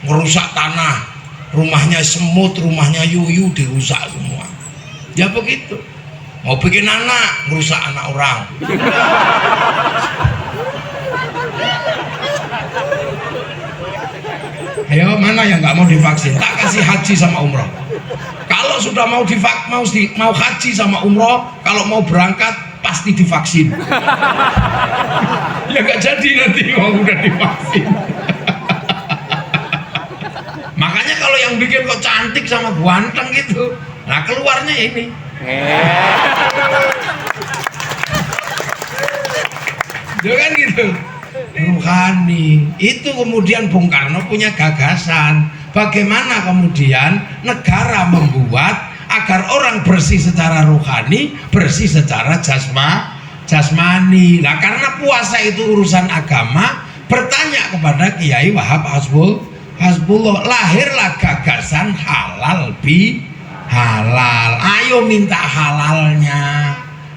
ngerusak tanah, rumahnya semut, rumahnya yuyu dirusak semua. Ya begitu. Mau bikin anak, ngerusak anak orang. Ayo, mana yang nggak mau divaksin? Tak kasih haji sama umroh. Kalau sudah mau mau haji sama umroh, kalau mau berangkat pasti divaksin. Ya nggak jadi nanti kalau udah divaksin. Makanya kalau yang bikin kok cantik sama ganteng gitu, nah keluarnya ini. Ya kan gitu. Ruhani itu. Kemudian Bung Karno punya gagasan bagaimana kemudian negara membuat agar orang bersih secara rohani, bersih secara jasmani. Nah karena puasa itu urusan agama, bertanya kepada Kiai Wahab Hasbullah, lahirlah gagasan halal bi halal. Ayo minta halalnya.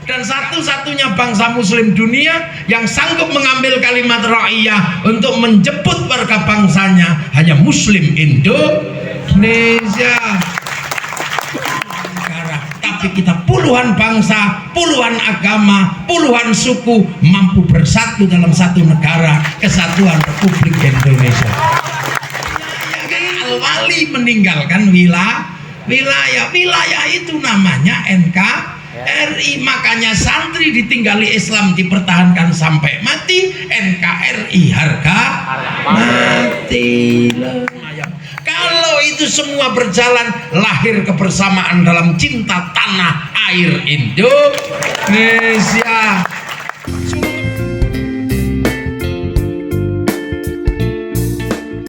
Dan satu-satunya bangsa muslim dunia yang sanggup mengambil kalimat ra'iyah untuk menjemput warga bangsanya hanya muslim Indonesia. Tapi kita puluhan bangsa, puluhan agama, puluhan suku mampu bersatu dalam satu negara, kesatuan Republik Indonesia. Al-Wali meninggalkan wilayah itu namanya NKRI. Makanya santri ditinggali Islam dipertahankan sampai mati, NKRI harga mati. Kalau itu semua berjalan, lahir kebersamaan dalam cinta tanah air Indonesia.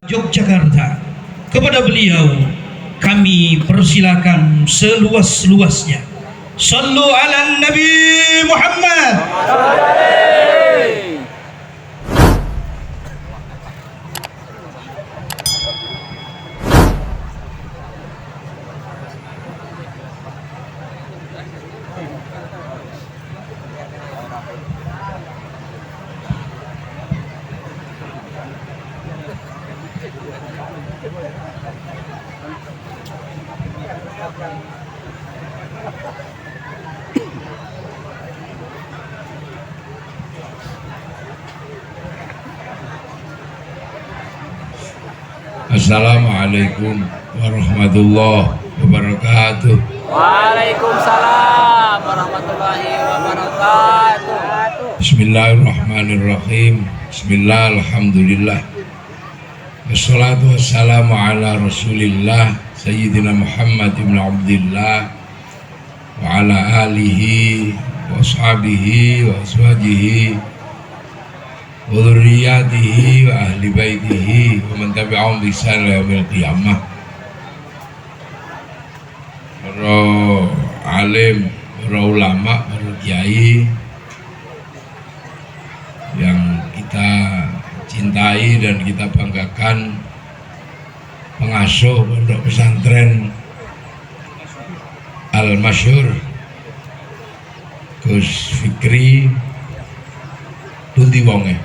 Yogyakarta, kepada beliau kami persilakan seluas-luasnya. Sallu ala Nabi Muhammad. Assalamualaikum warahmatullahi wabarakatuh. Waalaikumsalam warahmatullahi wabarakatuh. Bismillahirrahmanirrahim. Bismillah, alhamdulillah. Wassalatu wassalamu ala rasulillah Sayyidina Muhammad ibn Abdillah wa ala alihi wa ashabihi wa aswajihi wa dzurriyyatihi wa ahli baitihi wa man tabi'ahum bi ihsan ila yaumil qiyamah. Para alim, para ulama, para kiai yang kita cintai dan kita banggakan, pengasuh pondok pesantren Al-Masyhur Gus Fikri Tundi Wonge.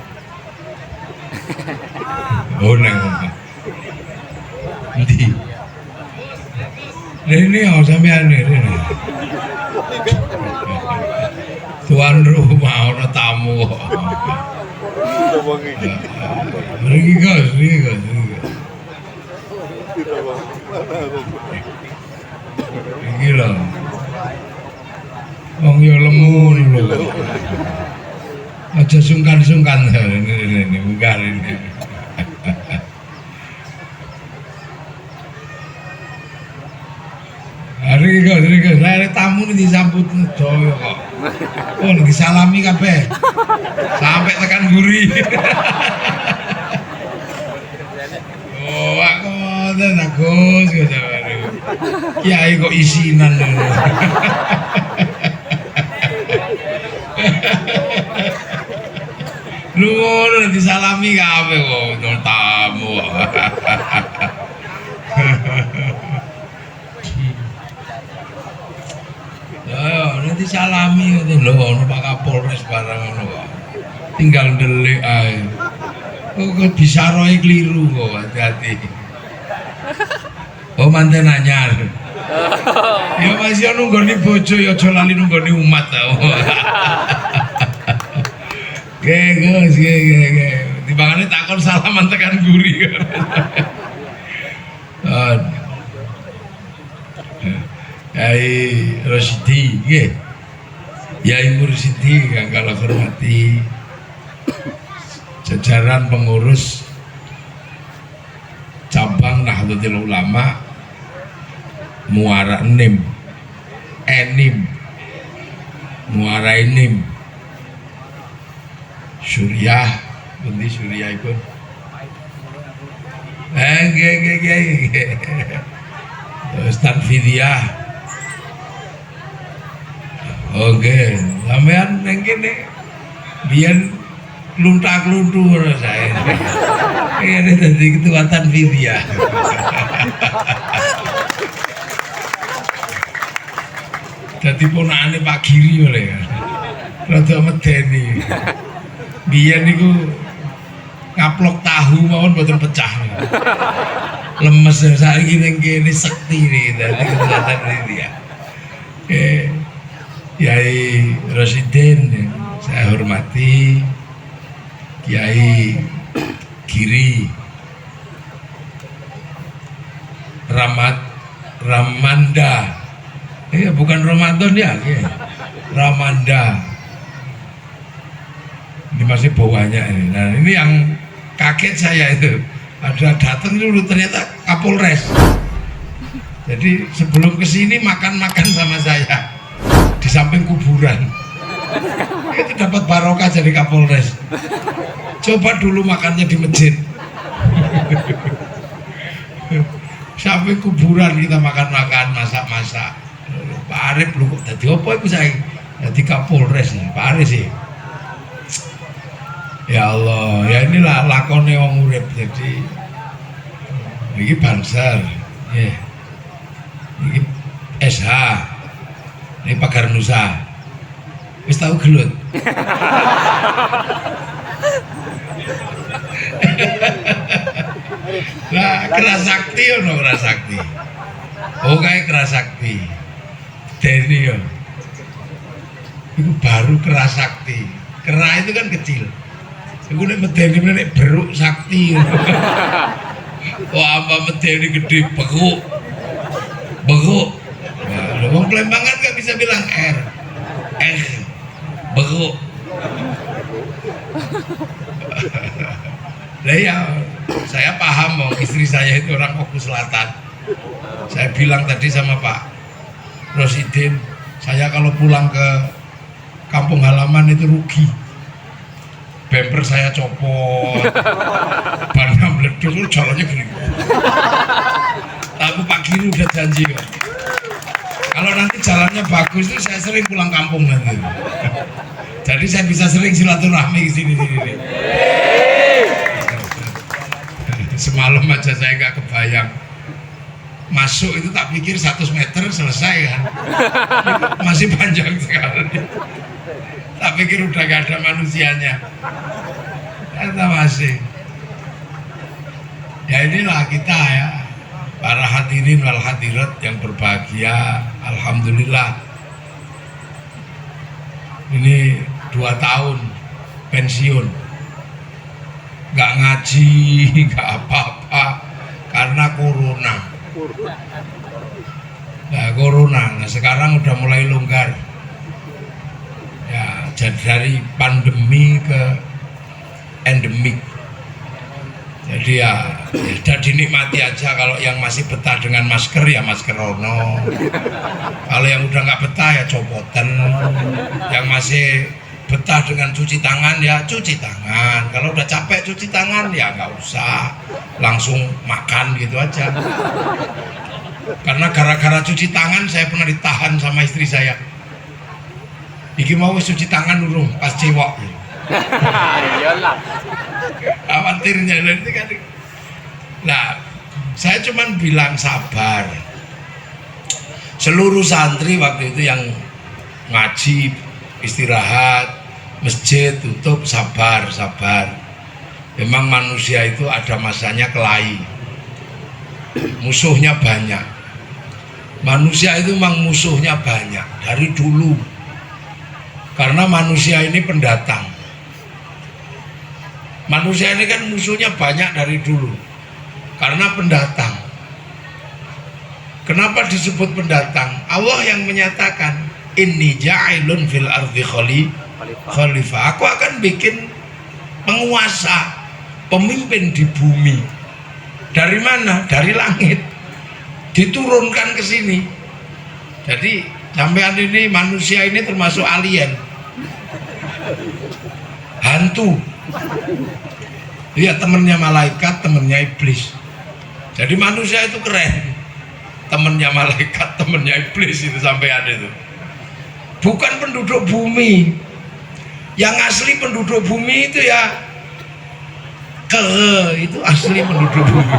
Oh neng nanti ini sampean ini tuan rumah orang tamu. Pergi Gus. Gila. Wong yo lemu lho. Aja sungkan-sungkan ini mungkar ini. Hari saya tamu ini disambut joyo kok. Oh, disalami kabeh. Sampai tekan guri. Oh, aku ngoten Gus gitu. Kiai kok isinan lho. Lu ngono disalami kabeh kok tamu. Ya, nanti salami ngoten lho ono Pak Kapolres barang ngono kok. Tinggal ndelik ae. Kok bisaroe kliru kok, hati-hati. Oh manten anyar. Ya masih nunggoni bojo ya aja lali nunggoni umat ta. Gus, ge. Timbangane takon salaman tekan guri. Yai Rosidi, nggih. Yai Mursidi kang kula hormati. Jajaran pengurus cabang Nahdlatul Ulama Muara Enim, Muara Enim, Suriah, pundi Suriahipun? Nggih. Terus Tanfidiah. Oke, sampean nang kene biyen kluntak-kluntu saya. Ini dadi ketua Tanfidiah. Dadi ponakane Pak Giri oleh kan. Rada medeni. Biyen niku ngaplok tahu mawon mboten pecah. Lemes saiki ning kene sekti nih dadi ketua Tanfidiah. Kiai Rosidin saya hormati, Kiai Giri Ramanda, bukan Ramadan ya, Ramanda. Ini masih bawahnya ini. Nah ini yang kaget saya itu, ada datang dulu ternyata Kapolres. Jadi sebelum kesini makan sama saya di samping kuburan. Itu dapat barokah jadi Kapolres. Coba dulu makannya di masjid. Sampai kuburan kita makan-makan, masak-masak. Pak Arif lu kok dadi apa iku saiki? Dadi Kapolres Pak Arif sih. Ya Allah, ya inilah lakone wong urip. Jadi iki Banser. Nggih. Iki SH. Ini Pagar Nusa. Wis tau gelut. Lah Kerasakti ono Kerasakti. Oh kayak Kerasakti. Deni yo. Itu baru Kerasakti. Kera itu kan kecil. Iku nek medeni nek beruk sakti. Wah apa medeni gede beguk. Nah, wong Palembang kan gak bisa bilang beguk. Lah ya, saya paham istri saya itu orang Oku Selatan. Saya bilang tadi sama Pak Rosidin, saya kalau pulang ke kampung halaman itu rugi. Bemper saya copot, bannya meletus, jalannya gini. Tapi Pak Giri udah janji kok. Kalau nanti jalannya bagus itu saya sering pulang kampung nanti. Jadi saya bisa sering silaturahmi ke sini. Semalam aja saya nggak kebayang masuk itu, tak pikir 100 meter selesai kan. Masih panjang sekali. Tak pikir udah gak ada manusianya. Ternyata masih. Ya inilah kita ya, para hadirin wal hadirat yang berbahagia. Alhamdulillah ini 2 tahun pensiun, nggak ngaji, nggak apa-apa karena corona. Nah corona, nah sekarang udah mulai longgar ya, jadi dari pandemi ke endemik. Jadi ya sudah dinikmati aja. Kalau yang masih betah dengan masker ya masker ono. Kalau yang udah nggak betah ya copotan. Yang masih betah dengan cuci tangan ya cuci tangan. Kalau udah capek cuci tangan ya nggak usah, langsung makan gitu aja. Karena gara-gara cuci tangan saya pernah ditahan sama istri saya. Iki mau cuci tangan dulu pas cewek. Iyalah. Khawatirnya nanti kan. Nah, saya cuman bilang sabar. Seluruh santri waktu itu yang ngaji, istirahat, masjid tutup, sabar. Memang manusia itu ada masanya kelahi. musuhnya banyak. Manusia itu memang musuhnya banyak dari dulu. Karena manusia ini pendatang. Manusia ini kan musuhnya banyak dari dulu. Karena pendatang. Kenapa disebut pendatang? Allah yang menyatakan, inni ja'ilun fil ardi khalifah. Aku akan bikin penguasa, pemimpin di bumi. Dari mana? Dari langit. Diturunkan ke sini. Jadi sampean ini, manusia ini termasuk alien, hantu. Dia temennya malaikat, temennya iblis. Jadi manusia itu keren, temennya malaikat, temennya iblis itu sampean itu. Bukan penduduk bumi. Yang asli penduduk bumi itu ya itu asli penduduk bumi.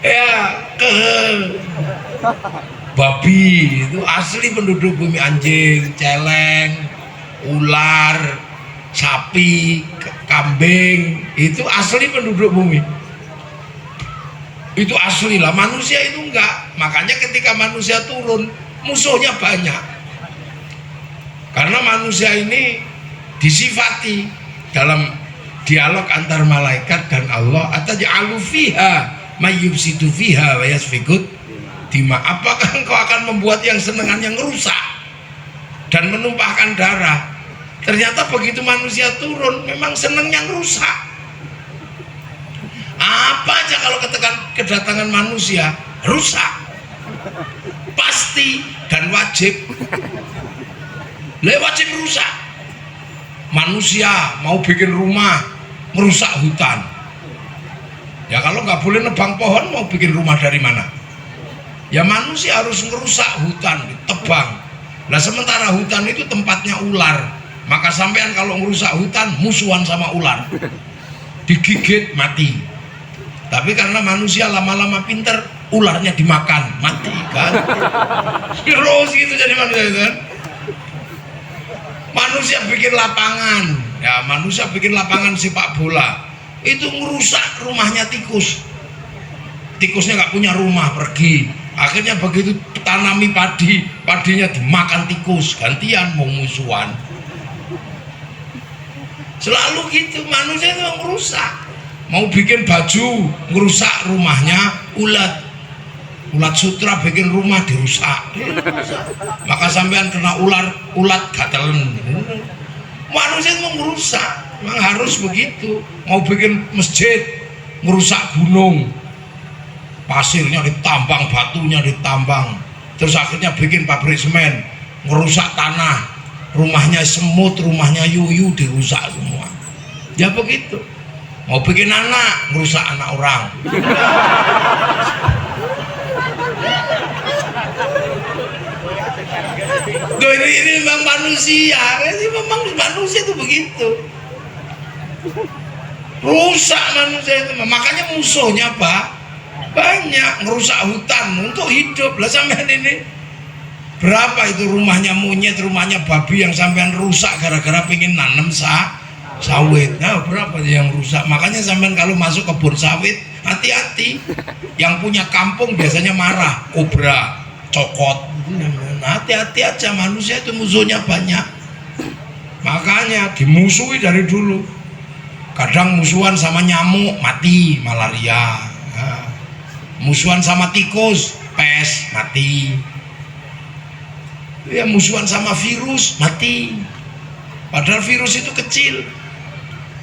Ya babi itu asli penduduk bumi. Anjing, celeng, ular, sapi, kambing itu asli penduduk bumi. Itu asli lah. Manusia itu enggak. Makanya ketika manusia turun, musuhnya banyak. Karena manusia ini disifati dalam dialog antar malaikat dan Allah, ataj'alu fiha mayyufsidu fiha wa yasfikut dima. Apakah engkau akan membuat yang senengannya ngerusak dan menumpahkan darah? Ternyata begitu manusia turun memang senengnya ngerusak. Apa aja kalau kedatangan manusia rusak, pasti dan wajib. Wajib rusak. Manusia mau bikin rumah, merusak hutan. Ya kalau nggak boleh nebang pohon, mau bikin rumah dari mana? Ya manusia harus ngerusak hutan, ditebang. Nah sementara hutan itu tempatnya ular, maka sampean kalau ngerusak hutan musuhan sama ular, digigit mati. Tapi karena manusia lama-lama pinter, ularnya dimakan, mati kan? Terus gitu jadi manusia itu kan? Manusia bikin lapangan, ya manusia bikin lapangan sepak bola, itu ngerusak rumahnya tikus. Tikusnya nggak punya rumah, pergi. Akhirnya begitu tanami padi, padinya dimakan tikus, gantian mau musuhan. Selalu gitu, manusia itu ngerusak. Mau bikin baju, ngerusak rumahnya ulat. Ulat sutra bikin rumah dirusak. Maka sampean kena ulat gatelen. Manusia itu ngerusak, memang harus begitu. Mau bikin masjid, ngerusak gunung, pasirnya ditambang, batunya ditambang, terus akhirnya bikin pabrik semen, ngerusak tanah, rumahnya semut, rumahnya yuyu dirusak semua. Ya begitu. Mau bikin anak, ngerusak anak orang. Ini memang manusia, memang manusia itu begitu. Rusak manusia itu, makanya musuhnya Pak banyak, ngerusak hutan untuk hidup. Lah sampean ini berapa itu rumahnya monyet, rumahnya babi yang sampean rusak gara-gara pengen nanam sawit. Nah berapa yang rusak? Makanya sampean kalau masuk kebun sawit hati-hati. Yang punya kampung biasanya marah, kobra, cokot. Hati-hati aja, manusia itu musuhnya banyak. Makanya dimusuhi dari dulu. Kadang musuhan sama nyamuk, mati, malaria. Nah, musuhan sama tikus, pes, mati. Ya musuhan sama virus, mati. Padahal virus itu kecil.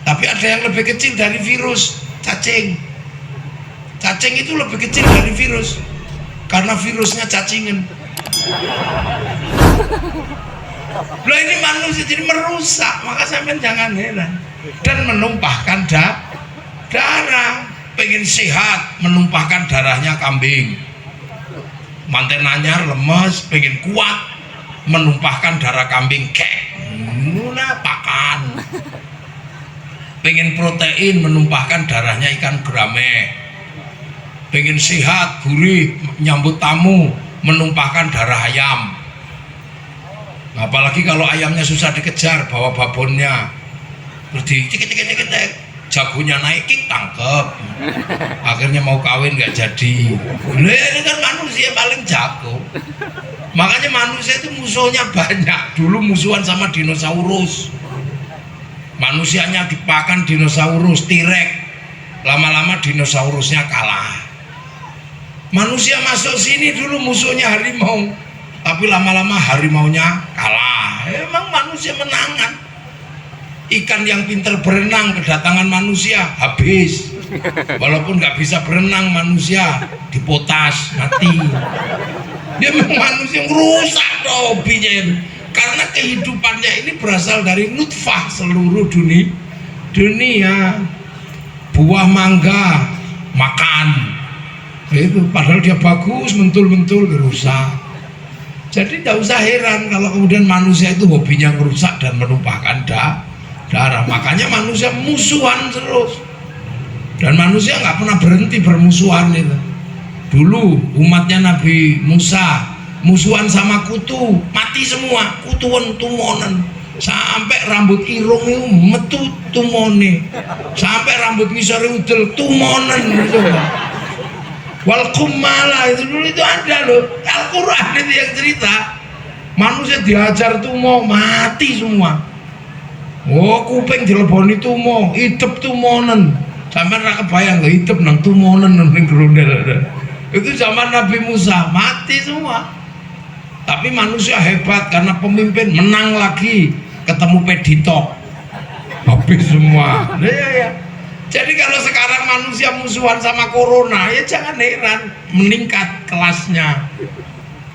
Tapi ada yang lebih kecil dari virus, cacing. Cacing itu lebih kecil dari virus. Karena virusnya cacingan. Loh ini manusia jadi merusak, maka sampean jangan heran. Dan menumpahkan darah. Pengen sehat, menumpahkan darahnya kambing. Manten anyar lemes, pengen kuat, menumpahkan darah kambing kek. Nah, pakan. Pengen protein, menumpahkan darahnya ikan gurame. Pengen sehat, gurih, nyambut tamu, menumpahkan darah ayam. Apalagi kalau ayamnya susah dikejar, bawa babonnya, terus dicekek, jagonya naik kick tangkep, akhirnya mau kawin nggak jadi. Ini kan manusia paling jago, makanya manusia itu musuhnya banyak. Dulu musuhan sama dinosaurus, manusianya dipakan dinosaurus, T-Rex, lama-lama dinosaurusnya kalah. Manusia masuk sini dulu musuhnya harimau, tapi lama-lama harimaunya kalah. Emang manusia menangan. Ikan yang pintar berenang kedatangan manusia habis, walaupun nggak bisa berenang manusia dipotas mati. Dia memang manusia yang rusak hobinya, karena kehidupannya ini berasal dari nutfah seluruh dunia. Buah mangga makan itu, padahal dia bagus, mentul-mentul rusak. Jadi tidak usah heran kalau kemudian manusia itu hobinya merusak dan menumpahkan darah. Makanya manusia musuhan terus, dan manusia nggak pernah berhenti bermusuhan itu. Dulu umatnya Nabi Musa musuhan sama kutu, mati semua, kutuan tumonen, sampai rambut irung itu metu tumone, sampai rambut ngisore udel tumonen gitu. Wal kumala itu dulu itu ada loh, Al-Quran itu yang cerita. Manusia diajar tumo mati semua. Oh, kuping dileboni tumo, idep tumonen. Sampai ra kebayang lho idep nang tumonen ning grondel. Itu zaman Nabi Musa, mati semua. Tapi manusia hebat karena pemimpin menang lagi, ketemu Pedito. Habis semua. Nah, ya. Jadi kalau sekarang manusia musuhan sama corona, ya jangan heran meningkat kelasnya.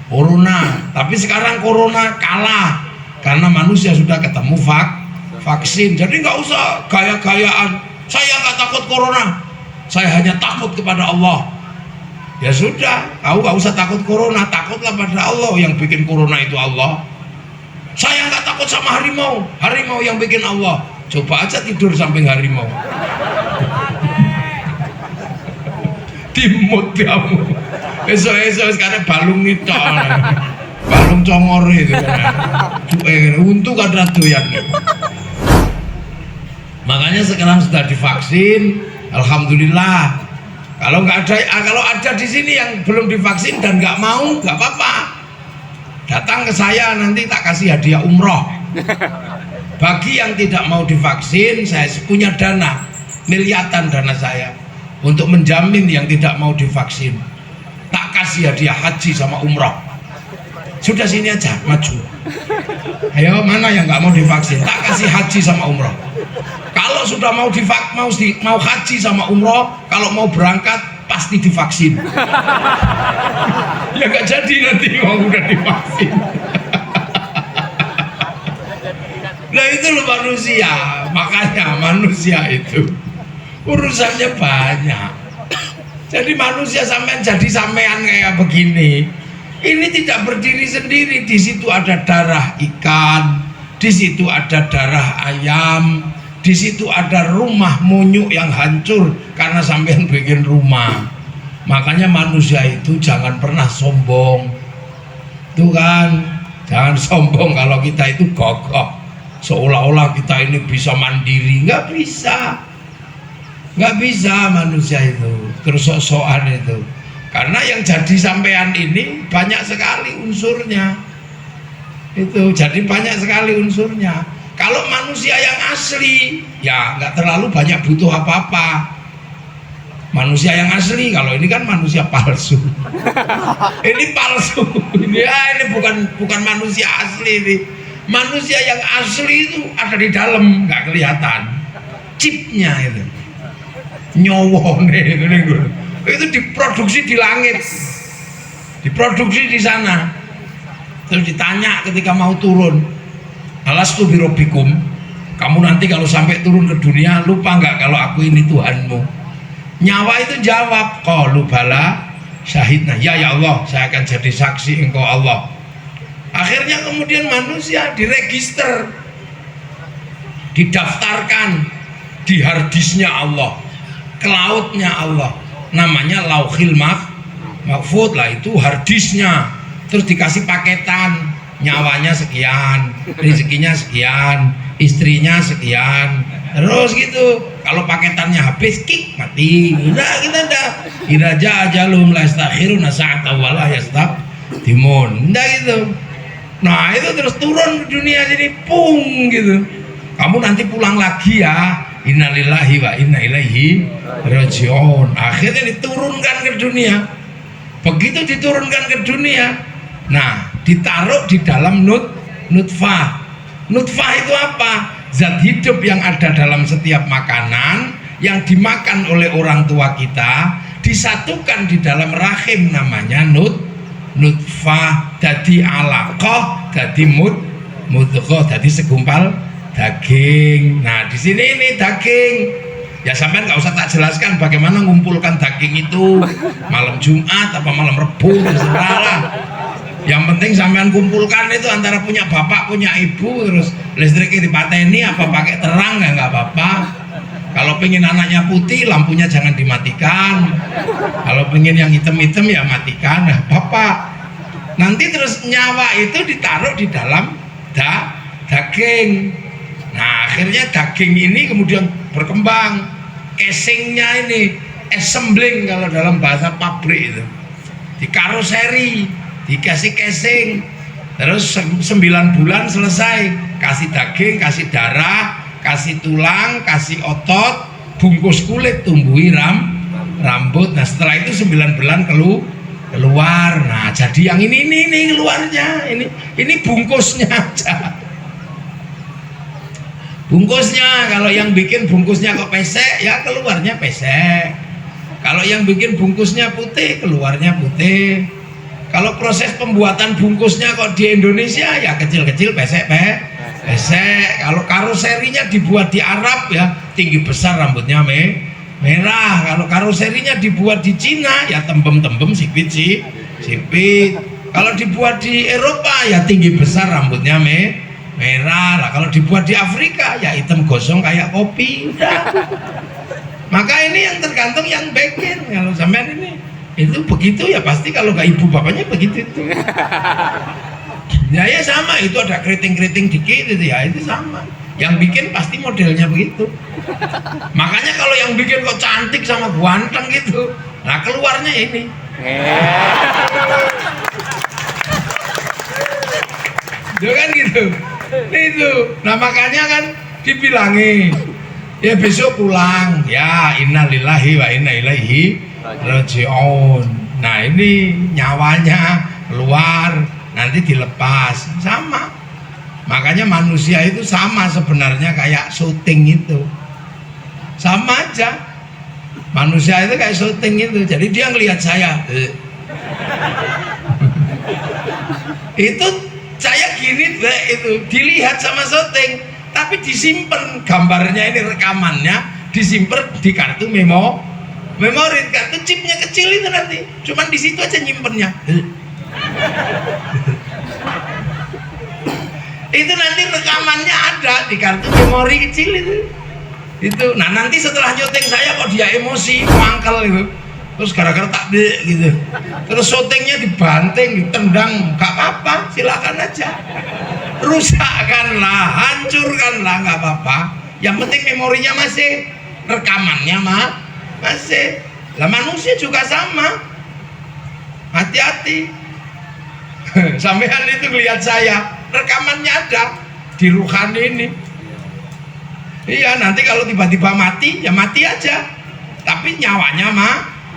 Corona, tapi sekarang corona kalah karena manusia sudah ketemu vaksin. Jadi nggak usah gaya-gayaan, saya nggak takut corona, saya hanya takut kepada Allah. Ya sudah, kau nggak usah takut corona, takutlah pada Allah. Yang bikin corona itu Allah. Saya nggak takut sama harimau, harimau yang bikin Allah. Coba aja tidur samping harimau, dimut kamu. Esok-esok sekarang balung itu, balung congor itu untuk ada doyan. Makanya sekarang sudah divaksin, alhamdulillah. Kalau ada di sini yang belum divaksin dan nggak mau, nggak apa-apa. Datang ke saya, nanti tak kasih hadiah umroh. Bagi yang tidak mau divaksin, saya punya dana, miliatan dana saya untuk menjamin yang tidak mau divaksin. Tak kasih hadiah haji sama umroh. Sudah sini aja, maju. Ayo, mana yang nggak mau divaksin? Tak kasih haji sama umroh. Kalau sudah mau haji sama umroh, kalau mau berangkat pasti divaksin. Ya nggak jadi nanti kalau udah divaksin. Nah itu loh manusia, makanya manusia itu urusannya banyak. Jadi manusia jadi sampean kayak begini. Ini tidak berdiri sendiri. Di situ ada darah ikan, di situ ada darah ayam, di situ ada rumah monyuk yang hancur karena sampean bikin rumah. Makanya manusia itu jangan pernah sombong. Tuh kan, jangan sombong kalau kita itu gagah. Seolah-olah kita ini bisa mandiri, nggak bisa. Nggak bisa manusia itu, terus sok-sokan itu. Karena yang jadi sampean ini banyak sekali unsurnya. Itu jadi banyak sekali unsurnya. Kalau manusia yang asli, ya nggak terlalu banyak butuh apa-apa. Manusia yang asli, kalau ini kan manusia palsu. Ini palsu. Ini bukan manusia asli ini. Manusia yang asli itu ada di dalam, nggak kelihatan. Chipnya itu, nyowone itu diproduksi di langit, diproduksi di sana. Terus ditanya ketika mau turun, alastu birobikum, kamu nanti kalau sampai turun ke dunia lupa nggak kalau aku ini Tuhanmu? Nyawa itu jawab, qalu bala syahidna, ya Allah, saya akan jadi saksi engkau Allah. Akhirnya kemudian manusia diregister, didaftarkan di harddisknya Allah, cloudnya Allah, namanya Lauhil Mahfud lah, itu harddisknya. Terus dikasih paketan, nyawanya sekian, rezekinya sekian, istrinya sekian, terus gitu. Kalau paketannya habis, kick mati. Udah kita dah. Iraja ajalum la yastakhiruna sa'ata wa la yastaqdimun. Udah gitu. Nah itu terus turun ke dunia jadi pung gitu. Kamu nanti pulang lagi ya. Innalillahi wa inna ilaihi raji'un. Akhirnya diturunkan ke dunia. Begitu diturunkan ke dunia, nah ditaruh di dalam nutfah. Nutfah itu apa? Zat hidup yang ada dalam setiap makanan yang dimakan oleh orang tua kita disatukan di dalam rahim, namanya nutfah, jadi alaqah, jadi mudghah, jadi segumpal daging. Nah di sini ini daging. Ya sampean nggak usah tak jelaskan bagaimana ngumpulkan daging itu malam Jumat apa malam Rebu, terserah lah. Yang penting sampean kumpulkan itu antara punya bapak punya ibu, terus listriknya dipateni apa pakai terang ya nggak apa-apa. Kalau pengen anaknya putih lampunya jangan dimatikan. Kalau pengen yang hitam-hitam ya matikan. Nah bapak nanti terus nyawa itu ditaruh di dalam daging. Nah akhirnya daging ini kemudian berkembang, casingnya ini assembling kalau dalam bahasa pabrik itu, di karoseri, dikasih casing, terus 9 bulan selesai, kasih daging, kasih darah, kasih tulang, kasih otot, bungkus kulit, tumbuhi rambut. Nah setelah itu 9 bulan keluar. Nah jadi yang ini keluarnya, ini bungkusnya aja. Bungkusnya, kalau yang bikin bungkusnya kok pesek, ya keluarnya pesek. Kalau yang bikin bungkusnya putih, keluarnya putih. Kalau proses pembuatan bungkusnya kok di Indonesia, ya kecil-kecil pesek. Kalau karoserinya dibuat di Arab, ya tinggi besar rambutnya merah. Kalau karoserinya dibuat di Cina, ya tembem-tembem sipit. Kalau dibuat di Eropa, ya tinggi besar rambutnya merah lah. Kalau dibuat di Afrika ya hitam gosong kayak kopi. Udah. Maka ini yang tergantung yang bikin. Kalau sampean ini itu begitu ya pasti, kalau gak ibu bapaknya begitu itu. Ya sama, itu ada keriting-keriting dikit itu ya, itu sama. Yang bikin pasti modelnya begitu. Makanya kalau yang bikin kok cantik sama ganteng gitu, nah keluarnya ini. Ya kan gitu. Itu, nah makanya kan dibilangi ya besok pulang ya innalillahi wa inna ilaihi raji'un. Nah ini nyawanya keluar, nanti dilepas sama. Makanya manusia itu sama sebenarnya kayak syuting itu, sama aja. Manusia itu kayak syuting itu, jadi dia ngelihat saya itu saya gini deh, itu dilihat sama syuting, tapi disimpan gambarnya ini, rekamannya disimpan di kartu memori, kartu chipnya kecil itu nanti, cuman di situ aja nyimpennya. Itu nanti rekamannya ada di kartu memori kecil itu. Nah nanti setelah syuting saya kok dia emosi, mangkel itu. Terus gara-gara takbir gitu, terus syutingnya dibanting, ditendang, gak apa-apa, silakan aja, rusakkanlah, hancurkanlah, gak apa-apa. Yang penting memorinya masih, rekamannya masih. Lah manusia juga sama, hati-hati. Sampean itu lihat saya, rekamannya ada di ruhan ini. Iya, nanti kalau tiba-tiba mati, ya mati aja, tapi nyawanya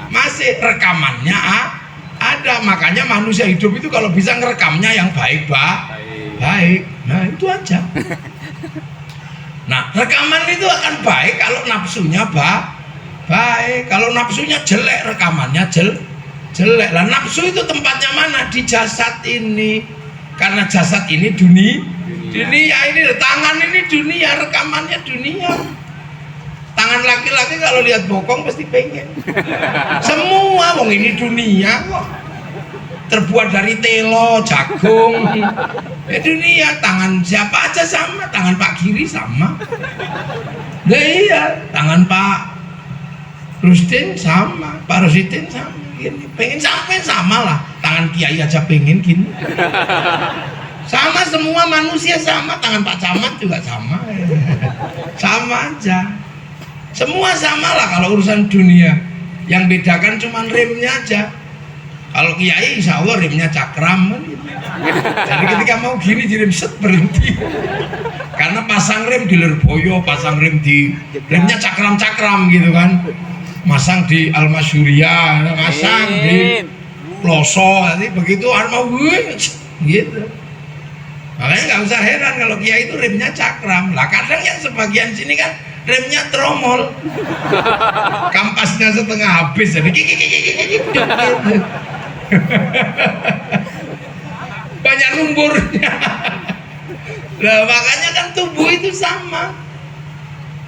masih, rekamannya ada. Makanya manusia hidup itu kalau bisa ngerekamnya yang baik. Nah itu aja. Nah rekaman itu akan baik kalau nafsunya baik. Kalau nafsunya jelek, rekamannya jelek. Lah nafsu itu tempatnya mana? Di jasad ini. Karena jasad ini dunia ini, tangan ini dunia, rekamannya dunia. Tangan laki-laki kalau lihat bokong pasti pengen. Semua wong ini dunia kok. Terbuat dari telo, jagung. Ya dunia, tangan siapa aja sama, tangan Pak Giri sama. Nah iya, tangan Pak Rusdin sama, Pak Rosidin sama. Gini. Pengen sampai sama lah, tangan Kiai aja pengen gini. Sama semua manusia sama, tangan Pak Camat juga sama. Sama aja. Semua sama lah kalau urusan dunia. Yang bedakan cuma remnya aja. Kalau kiai insya Allah remnya cakram kan gitu. Jadi ketika mau gini direm set berhenti. Karena pasang rem di Lirboyo, pasang rem di remnya cakram-cakram gitu kan. Masang di Al-Masyuriyah, masang di Ploso, nanti begitu mau gitu. Makanya nggak usah heran kalau kiai itu remnya cakram. Lah kadang yang sebagian sini kan remnya tromol, kampasnya setengah habis, jadi gitu. Banyak lumburnya. Nah, makanya kan tubuh itu sama.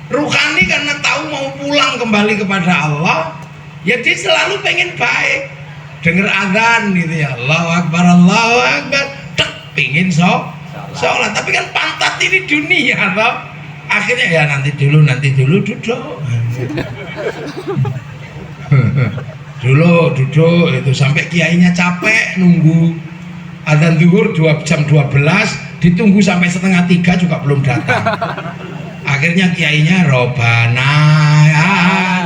Ruhani karena tahu mau pulang kembali kepada Allah, ya dia selalu pengen baik. Dengar azan gitu ya, Allahu Akbar, tek, pengen sholat. Tapi kan pantat ini dunia, toh. Akhirnya ya nanti dulu duduk. duduk itu sampai kiainya capek nunggu adzan zuhur jam 12, ditunggu sampai setengah 3 juga belum datang. Akhirnya kiainya Robana ya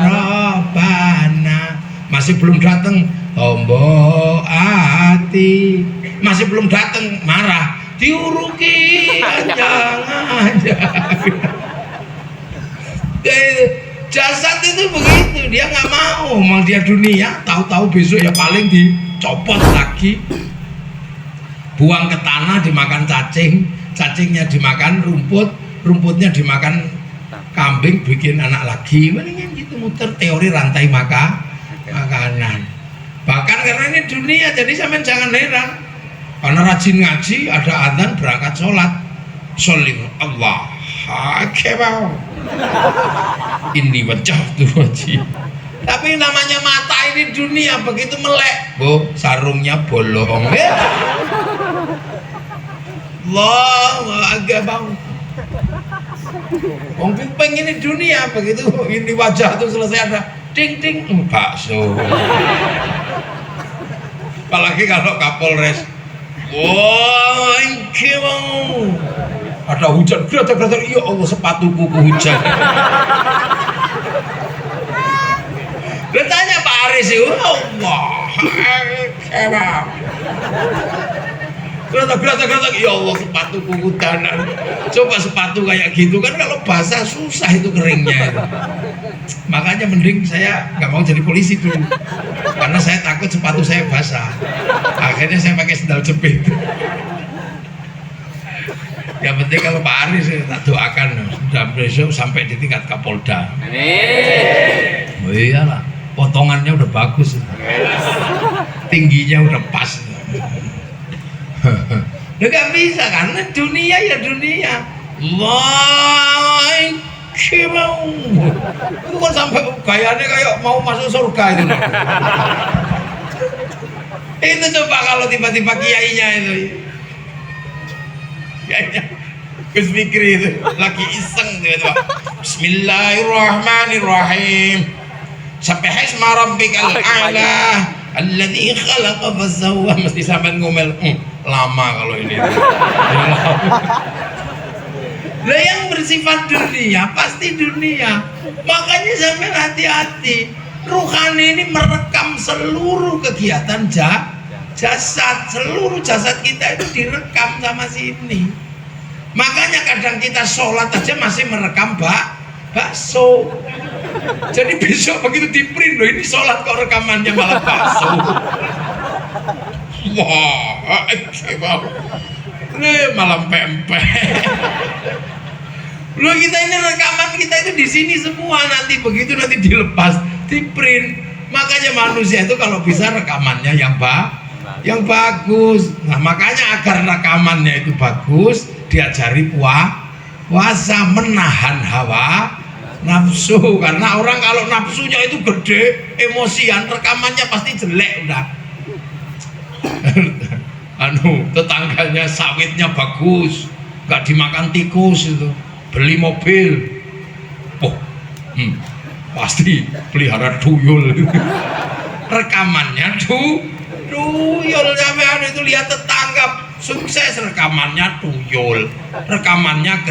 Robana, masih belum datang, tombo hati masih belum datang, marah, diuruki jangan. Jasad itu begitu, dia nggak mau dia dunia, tahu-tahu besok ya paling dicopot lagi, buang ke tanah, dimakan cacing, cacingnya dimakan rumput, rumputnya dimakan kambing, bikin anak lagi, mendingan gitu muter teori rantai makanan. Bahkan karena ini dunia, jadi sampean jangan heran, karena rajin ngaji, ada adzan berangkat sholat, sholim Allah Akbar. Ini wajah tuh wajib. Tapi namanya mata ini dunia, begitu melek, bu, sarungnya bolong. Allah agak bang. Wong kuping ini dunia, begitu ini wajah tuh selesai ada ding ding bakso. Apalagi kalau Kapolres, wah ini mau ada hujan, gratak-gratak, ya Allah sepatuku hujan. Dia tanya Pak Aris itu, Allah, gratak-gratak, ya Allah sepatuku hujanan. Coba sepatu kayak gitu kan kalau basah susah itu keringnya itu. Makanya mending saya nggak mau jadi polisi dulu, karena saya takut sepatu saya basah. Akhirnya saya pakai sendal jepit. Yang penting kalau Pak Aris tak doakan sudah besok sampai di tingkat Kapolda. Oh iyalah, potongannya udah bagus, tingginya udah pas. Nggak bisa karena dunia ya dunia. Wah, mau itu kan sampai gayanya kayak mau masuk surga itu. Itu coba kalau tiba-tiba kiainya itu. Gus Fikri itu lagi iseng tiba-tiba Bismillahirrahmanirrahim sampai hasma rabbikal a'la alladzi khalaqa fasawwa, mesti sampai ngomel lama kalau ini. Lah yang bersifat dunia pasti dunia, makanya sampai hati-hati. Ruhani ini merekam seluruh kegiatan jasad, seluruh jasad kita itu direkam sama sini. Makanya kadang kita sholat aja masih merekam bakso. Jadi besok begitu di print loh, ini sholat kok rekamannya malah bakso. Wah, malam pempek. Loh kita ini rekaman kita itu di sini semua, nanti begitu nanti dilepas di print. Makanya manusia itu kalau bisa rekamannya yang bagus. Nah makanya agar rekamannya itu bagus, diajari puasa, menahan hawa nafsu. Karena orang kalau nafsunya itu gede, emosian, rekamannya pasti jelek udah. Tetangganya sawitnya bagus, nggak dimakan tikus itu, beli mobil, pasti pelihara tuyul. Rekamannya tuyul, sampean itu lihat tetangga sukses rekamannya tuyul, rekamannya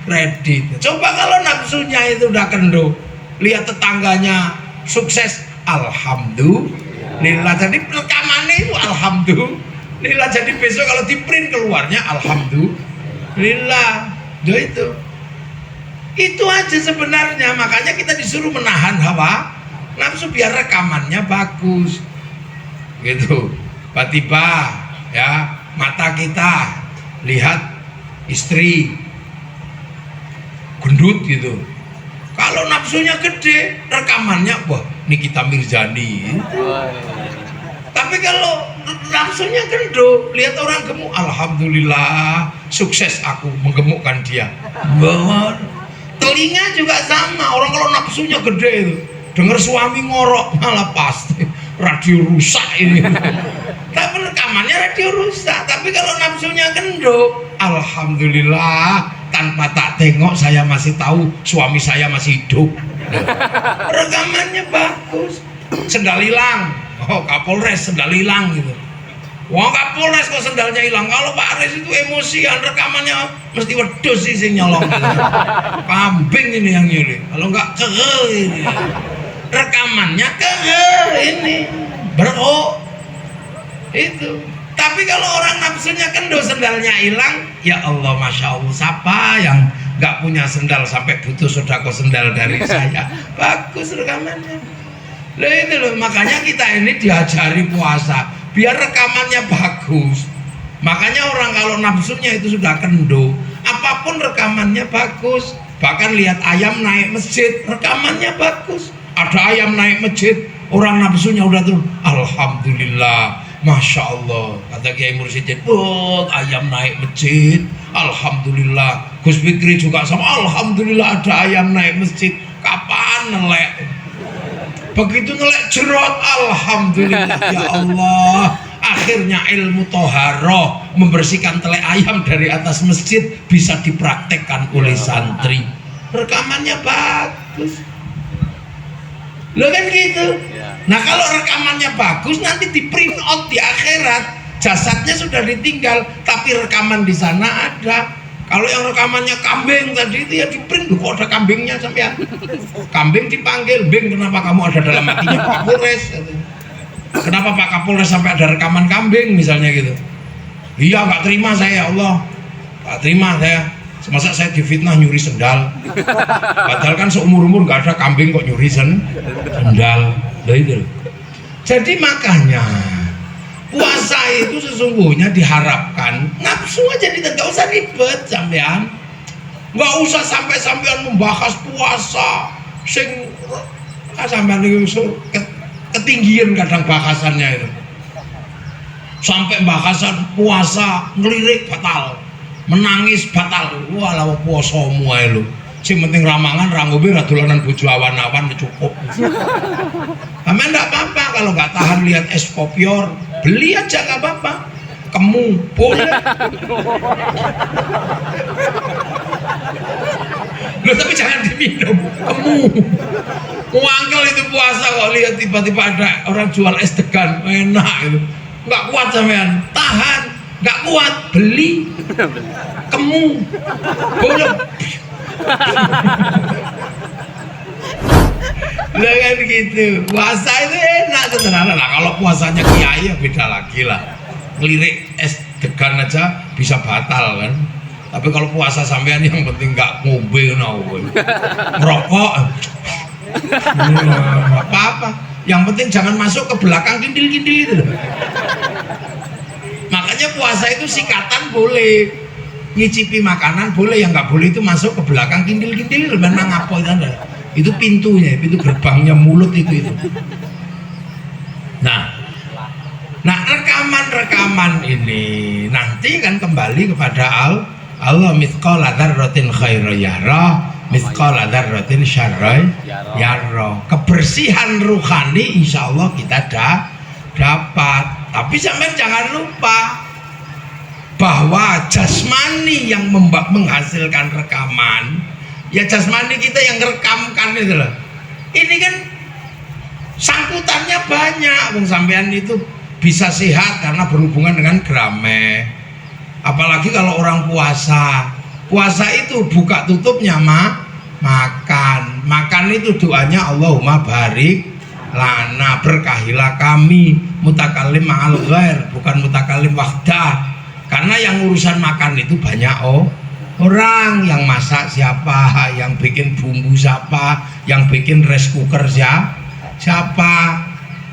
kredit. Coba kalau nafsunya itu udah kendo, lihat tetangganya sukses, alhamdulillah. Jadi rekamannya itu alhamdulillah. Jadi besok kalau di print keluarnya alhamdulillah. Itu aja sebenarnya. Makanya kita disuruh menahan hawa nafsu biar rekamannya bagus gitu. Tiba-tiba ya mata kita lihat istri gendut gitu, kalau nafsunya gede rekamannya wah Nikita Mirzani. Tapi kalau nafsunya gendut lihat orang gemuk, alhamdulillah sukses aku menggemukkan dia. Bahwa telinga juga sama, orang kalau nafsunya gede itu dengar suami ngorok malah pasti radio rusak ini. Tapi rekamannya radio rusak. Tapi kalau nafsunya gendut, alhamdulillah tanpa tak tengok saya masih tahu suami saya masih hidup. Rekamannya bagus. Sendal hilang, oh Kapolres sendal hilang gitu. Wah Kapolres kok sendalnya hilang. Kalau Pak Aris itu emosian, rekamannya mesti wedus sih sing nyolong gitu. Kambing ini yang nyuri. Kalau enggak ini. Rekamannya ini berok itu. Tapi kalau orang nafsunya kendo sendalnya hilang, ya Allah masya Allah, siapa yang nggak punya sendal sampai butuh sodako sendal dari saya? Bagus rekamannya. Loh itu loh, makanya kita ini diajari puasa biar rekamannya bagus. Makanya orang kalau nafsunya itu sudah kendo, apapun rekamannya bagus. Bahkan lihat ayam naik masjid, rekamannya bagus. Ada ayam naik masjid, orang nafsunya udah tuh, alhamdulillah, masya Allah. Kata Kiai Mursyidin, oh ayam naik masjid, alhamdulillah. Gus Fikri juga sama, alhamdulillah ada ayam naik masjid. Kapan nelek? Begitu nelek jerot, alhamdulillah ya Allah. Akhirnya ilmu toharoh membersihkan telek ayam dari atas masjid bisa dipraktekkan oleh santri. Rekamannya bagus. Lo kan gitu. Nah kalau rekamannya bagus nanti di print out di akhirat, jasadnya sudah ditinggal tapi rekaman di sana ada. Kalau yang rekamannya kambing tadi itu ya di print, kok ada kambingnya sampean. Kambing dipanggil, "Bing, kenapa kamu ada dalam hatinya Pak Kapolres?" Kenapa Pak Kapolres sampai ada rekaman kambing misalnya gitu. Iya nggak terima saya, ya Allah nggak terima saya. Masa saya difitnah nyuri sendal, padahal kan seumur-umur nggak ada kambing kok nyuri sendal. Itu. Jadi makanya puasa itu sesungguhnya diharapkan nafsu aja nggak usah ribet sampean, nggak usah sampai-sampean membahas puasa sing sampean itu ketinggian kadang bahasannya itu sampai bahasan puasa ngelirik batal, menangis batal. Wah lawa puasamu ae lho. Sing penting ramangan ra ngombe ra dolanan bojo awan-awan cukup. Aman enggak apa-apa kalau nggak tahan lihat es kopior, beli aja nggak apa-apa. Kemu boleh. Loh tapi jangan diminum. Kemu. Wangkel itu puasa kok lihat tiba-tiba ada orang jual es degan enak itu. Nggak kuat sampean, tahan. Nggak kuat beli. Kemu boleh. Lah kan gitu. Puasa itu enak sebenarnya. Nah, kalau puasanya kiai ya beda lagi lah. Ngelirik es degan aja bisa batal kan. Tapi kalau puasa sampean yang penting nggak ngombe ngerokok apa-apa. Yang penting jangan masuk ke belakang kindil-kindil itu. Makanya puasa itu sikatan boleh, nyicipi makanan boleh, yang nggak boleh itu masuk ke belakang kindil-kindil. Memang apa itu pintunya, pintu gerbangnya mulut itu. Nah rekaman ini nanti kan kembali kepada Allah. Mithqala dzarratin khairan yara, mithqala dzarratin syarran yara. Kebersihan ruhani insya Allah kita dapat. Tapi sampai jangan lupa bahwa jasmani yang menghasilkan rekaman, ya jasmani kita yang rekamkan itu loh. Ini kan sangkutannya banyak. Wong sampean itu bisa sehat karena berhubungan dengan grame. Apalagi kalau orang puasa itu buka tutupnya makan. Makan itu doanya Allahumma barik lana, berkahilah kami. Mutakalim ma'al ghair, bukan mutakalim wahdah. Karena yang urusan makan itu banyak orang. Yang masak siapa, yang bikin bumbu siapa, yang bikin rice cooker siapa.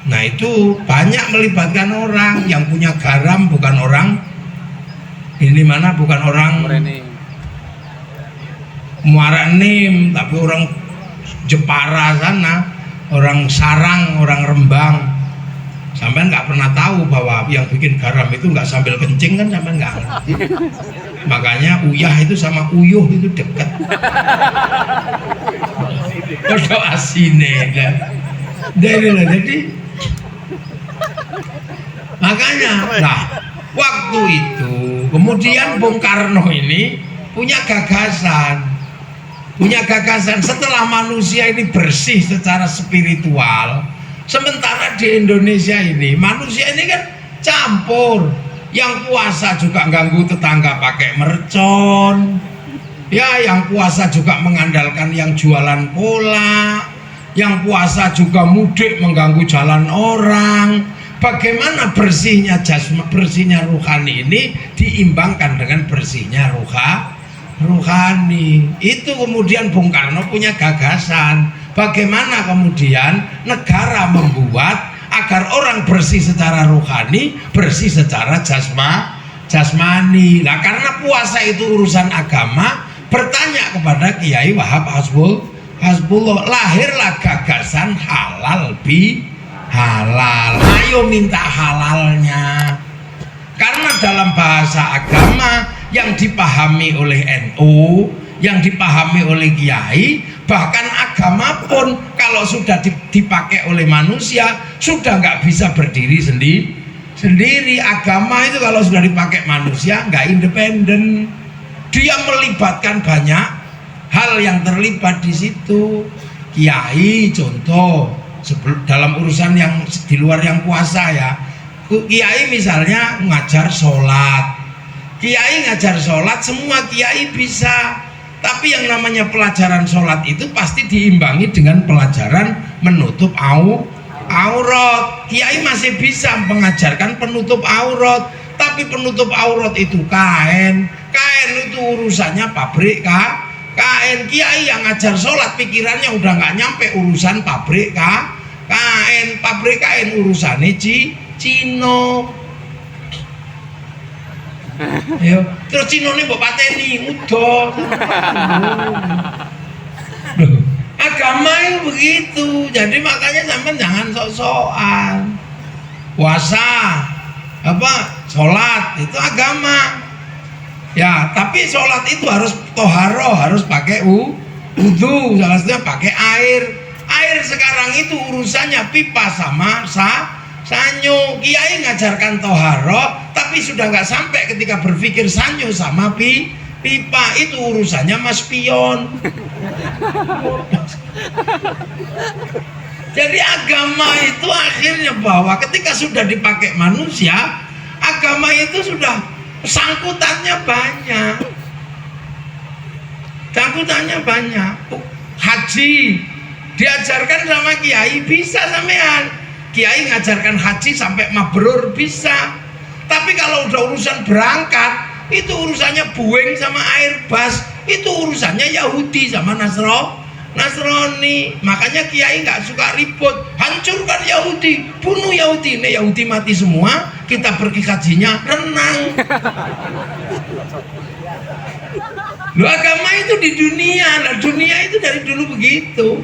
Nah itu banyak melibatkan orang. Yang punya garam bukan orang ini mana, bukan orang Muara Enim, tapi orang Jepara sana, orang Sarang, orang Rembang. Sampai nggak pernah tahu bahwa yang bikin garam itu nggak sambil kencing kan, sampai nggak ngerti. Makanya uyah itu sama uyuh itu deket. Kodo asine kan. Jadi makanya, nah waktu itu kemudian Bung Karno ini punya gagasan setelah manusia ini bersih secara spiritual. Sementara di Indonesia ini manusia ini kan campur, yang puasa juga ganggu tetangga pakai mercon, ya yang puasa juga mengandalkan yang jualan kolak, yang puasa juga mudik mengganggu jalan orang. Bagaimana bersihnya jasmani, bersihnya ruhani ini diimbangkan dengan bersihnya ruhani. Itu kemudian Bung Karno punya gagasan, bagaimana kemudian negara membuat agar orang bersih secara ruhani, bersih secara jasmani. Nah, karena puasa itu urusan agama, bertanya kepada Kiai Wahab Hasbullah, lahirlah gagasan halal halal. Ayo minta halalnya. Karena dalam bahasa agama yang dipahami oleh NU, yang dipahami oleh kiai, bahkan agama pun kalau sudah dipakai oleh manusia sudah nggak bisa berdiri sendiri. Agama itu kalau sudah dipakai manusia nggak independen. Dia melibatkan banyak hal yang terlibat di situ. Kiai contoh dalam urusan yang di luar yang puasa ya. Kiai misalnya ngajar sholat. Kiai ngajar sholat, semua kiai bisa. Tapi yang namanya pelajaran sholat itu pasti diimbangi dengan pelajaran menutup aurat. Kiai masih bisa mengajarkan penutup aurat, tapi penutup aurat itu kain itu urusannya pabrik kain. Kiai yang ngajar sholat pikirannya udah nggak nyampe urusan pabrik pabrik kain urusannya Cino. Ya, terus Cino ini mbok pateni udah. Agama itu begitu. Jadi makanya sampean jangan sok-sokan. Puasa sholat itu agama. Ya, tapi sholat itu harus toharo, harus pakai wudu, salah satunya pakai air. Air sekarang itu urusannya pipa sama sanyo. Kiai ngajarkan toharo, tapi sudah nggak sampai ketika berpikir sanyo sama pipa. Itu urusannya Mas Pion. Jadi agama itu akhirnya bahwa ketika sudah dipakai manusia, agama itu sudah sangkutannya banyak. Haji diajarkan sama kiai bisa sampean. Kiai ngajarkan haji sampai mabrur bisa. Tapi kalau udah urusan berangkat, itu urusannya Boeing sama Airbus, itu urusannya Yahudi sama Nasrani. Makanya kiai nggak suka ribut, hancurkan Yahudi, bunuh Yahudi. Ini Yahudi mati semua, kita pergi hajinya renang. Loh, agama itu di dunia. Nah, dunia itu dari dulu begitu.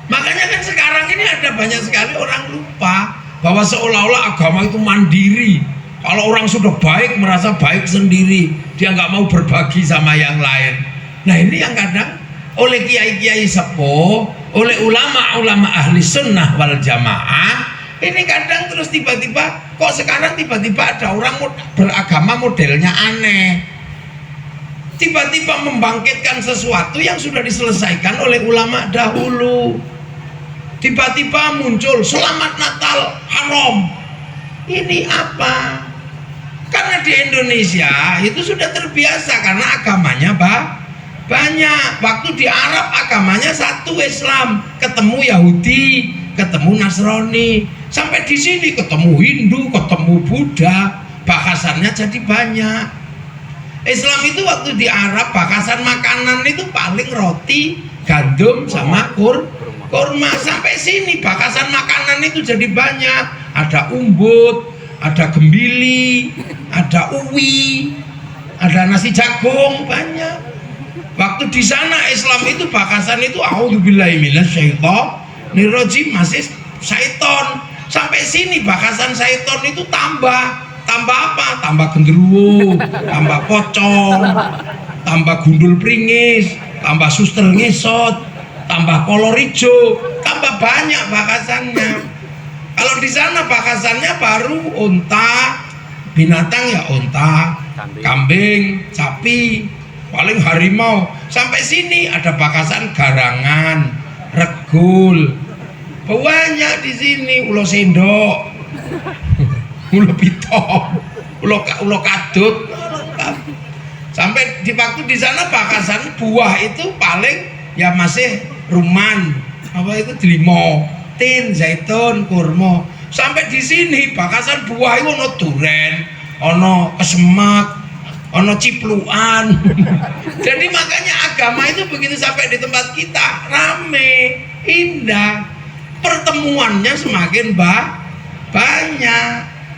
Makanya kan sekarang ini ada banyak sekali orang lupa bahwa seolah-olah agama itu mandiri. Kalau orang sudah baik, merasa baik sendiri, dia nggak mau berbagi sama yang lain. Nah, ini yang kadang oleh kiai-kiai sepuh, oleh ulama-ulama ahli sunnah wal jamaah, ini kadang terus tiba-tiba, kok sekarang tiba-tiba ada orang beragama modelnya aneh. Tiba-tiba membangkitkan sesuatu yang sudah diselesaikan oleh ulama dahulu. Tiba-tiba muncul selamat Natal haram. Ini apa? Karena di Indonesia itu sudah terbiasa karena agamanya Banyak. Waktu di Arab agamanya satu, Islam, ketemu Yahudi, ketemu Nasrani, sampai di sini ketemu Hindu, ketemu Buddha, bahasannya jadi banyak. Islam itu waktu di Arab bahasan makanan itu paling roti, gandum sama kurma. Sampai sini bahasan makanan itu jadi banyak. Ada umbut, ada gembili, ada uwi, ada nasi jagung, banyak. Waktu di sana Islam itu bahasan itu a'udzubillahi minasyaitonirrajim, masih syaiton. Sampai sini bahasan syaiton itu tambah apa? Tambah genderuwo, tambah pocong, tambah gundul pringis, tambah suster ngesot, tambah kolor hijau, tambah banyak bahasannya. Kalau di sana bahasannya baru unta, binatang ya unta, kambing, sapi, paling harimau. Sampai sini ada bahasan garangan, regul, banyak di sini, ulo sendok, ulo pitong, ulo kadut. Sampai di waktu di sana bahasan buah itu paling ya masih ruman, apa itu delimo, tin, zaitun, kurma. Sampai di sini bahasan buah itu ono duren, ono kesemak, ono cipluan. Jadi makanya agama itu begitu sampai di tempat kita rame, indah, pertemuannya semakin banyak.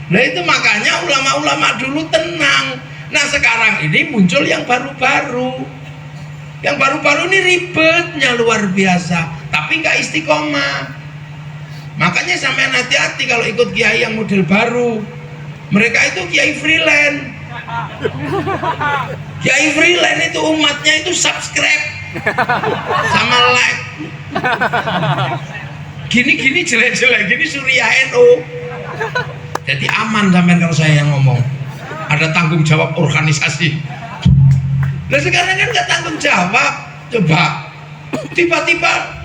Nah itu makanya ulama-ulama dulu tenang. Nah sekarang ini muncul yang baru-baru. Yang baru-baru ini ribetnya luar biasa, tapi nggak istiqomah. Makanya sampean hati-hati kalau ikut kiai yang model baru. Mereka itu kiai freelance. Kiai freelance itu umatnya itu subscribe sama like. Gini-gini jelek-jelek gini Surya NU. Jadi aman sampean kalau saya yang ngomong. Ada tanggung jawab organisasi. Nah sekarang kan nggak tanggung jawab. Coba tiba-tiba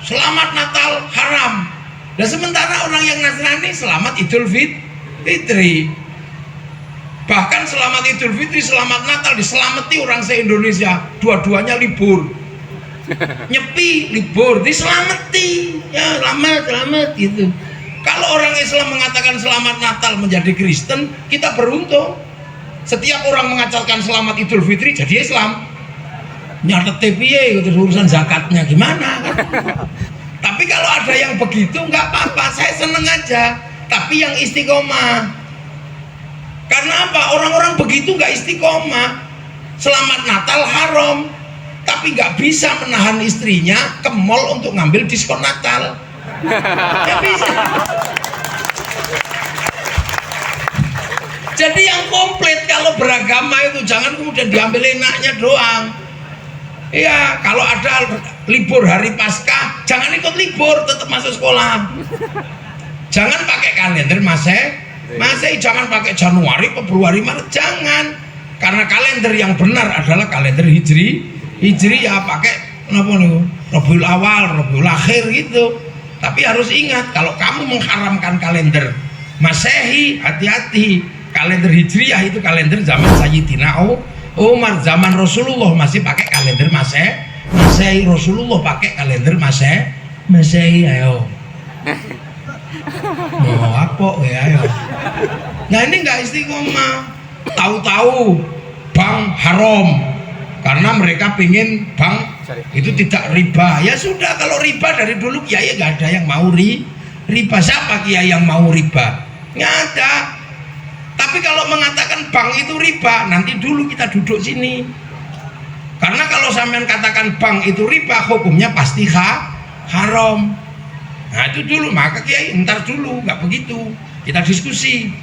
selamat Natal haram. Nah sementara orang yang Nasrani selamat Idul Fitri. Bahkan selamat Idul Fitri, selamat Natal diselamati orang se-Indonesia. Dua-duanya libur. Nyepi libur, diselamati. Ya selamat gitu. Kalau orang Islam mengatakan selamat Natal menjadi Kristen, kita beruntung. Setiap orang mengatakan selamat Idul Fitri jadi Islam. Nyatet piye itu urusan zakatnya gimana kan? Tapi kalau ada yang begitu nggak apa-apa, saya seneng aja. Tapi yang istiqomah. Karena apa? Orang-orang begitu nggak istiqomah. Selamat Natal haram, tapi nggak bisa menahan istrinya ke mall untuk ngambil diskon Natal. Nggak bisa. Jadi yang komplit kalau beragama itu jangan kemudian diambil enaknya doang. Iya, kalau ada libur hari Paskah, jangan ikut libur, tetap masuk sekolah. Jangan pakai kalender Masehi, jangan pakai Januari, Februari, Maret, jangan. Karena kalender yang benar adalah kalender Hijri ya pakai kenapa nih? Rabiul Awal, Rabiul Akhir gitu. Tapi harus ingat kalau kamu mengharamkan kalender Masehi, hati-hati. Kalender Hijriyah itu kalender zaman Sayyidina Umar, zaman Rasulullah masih pakai kalender Masehi. Rasulullah pakai kalender Masehi. Ayo. Mau apa ya ayo. Nah ini nggak istiqomah. Tahu-tahu bank haram karena mereka pingin bank itu tidak riba. Ya sudah, kalau riba dari dulu kiai nggak ada yang mau riba. Siapa kiai yang mau riba? Nggak ada. Tapi kalau mengatakan bank itu riba, nanti dulu kita duduk sini. Karena kalau sampean katakan bank itu riba, hukumnya pasti haram. Nah itu dulu, maka kiai entar dulu, nggak begitu. Kita diskusi.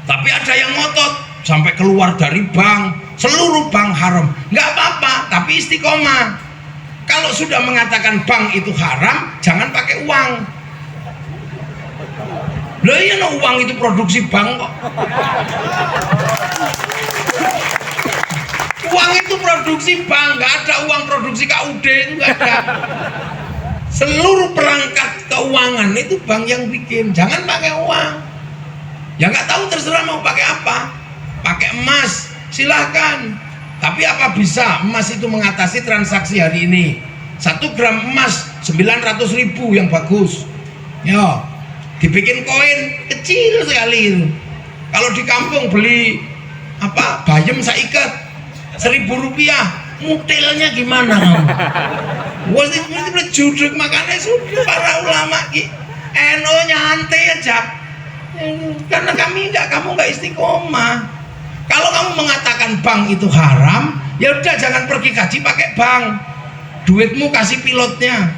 Tapi ada yang ngotot sampai keluar dari bank, seluruh bank haram. Nggak apa-apa, tapi istiqomah. Kalau sudah mengatakan bank itu haram, jangan pakai uang. Loh iya no, uang itu produksi bank kok. Uang itu produksi bank, nggak ada uang produksi KUD, itu nggak ada. Seluruh perangkat keuangan itu bank yang bikin, jangan pakai uang. Ya nggak tahu, terserah mau pakai apa. Pakai emas, silahkan. Tapi apa bisa emas itu mengatasi transaksi hari ini? 1 gram emas 900.000 yang bagus. Ya, dibikin koin kecil sekali itu. Kalau di kampung beli apa bayam saikat 1.000 rupiah, mutilnya gimana kamu? Wah, itu judul makanya sudah para ulama ki eno nyantai aja. Karena kamu nggak istiqomah. Kalau kamu mengatakan bank itu haram, ya udah jangan pergi kaji pakai bank. Duitmu kasih pilotnya.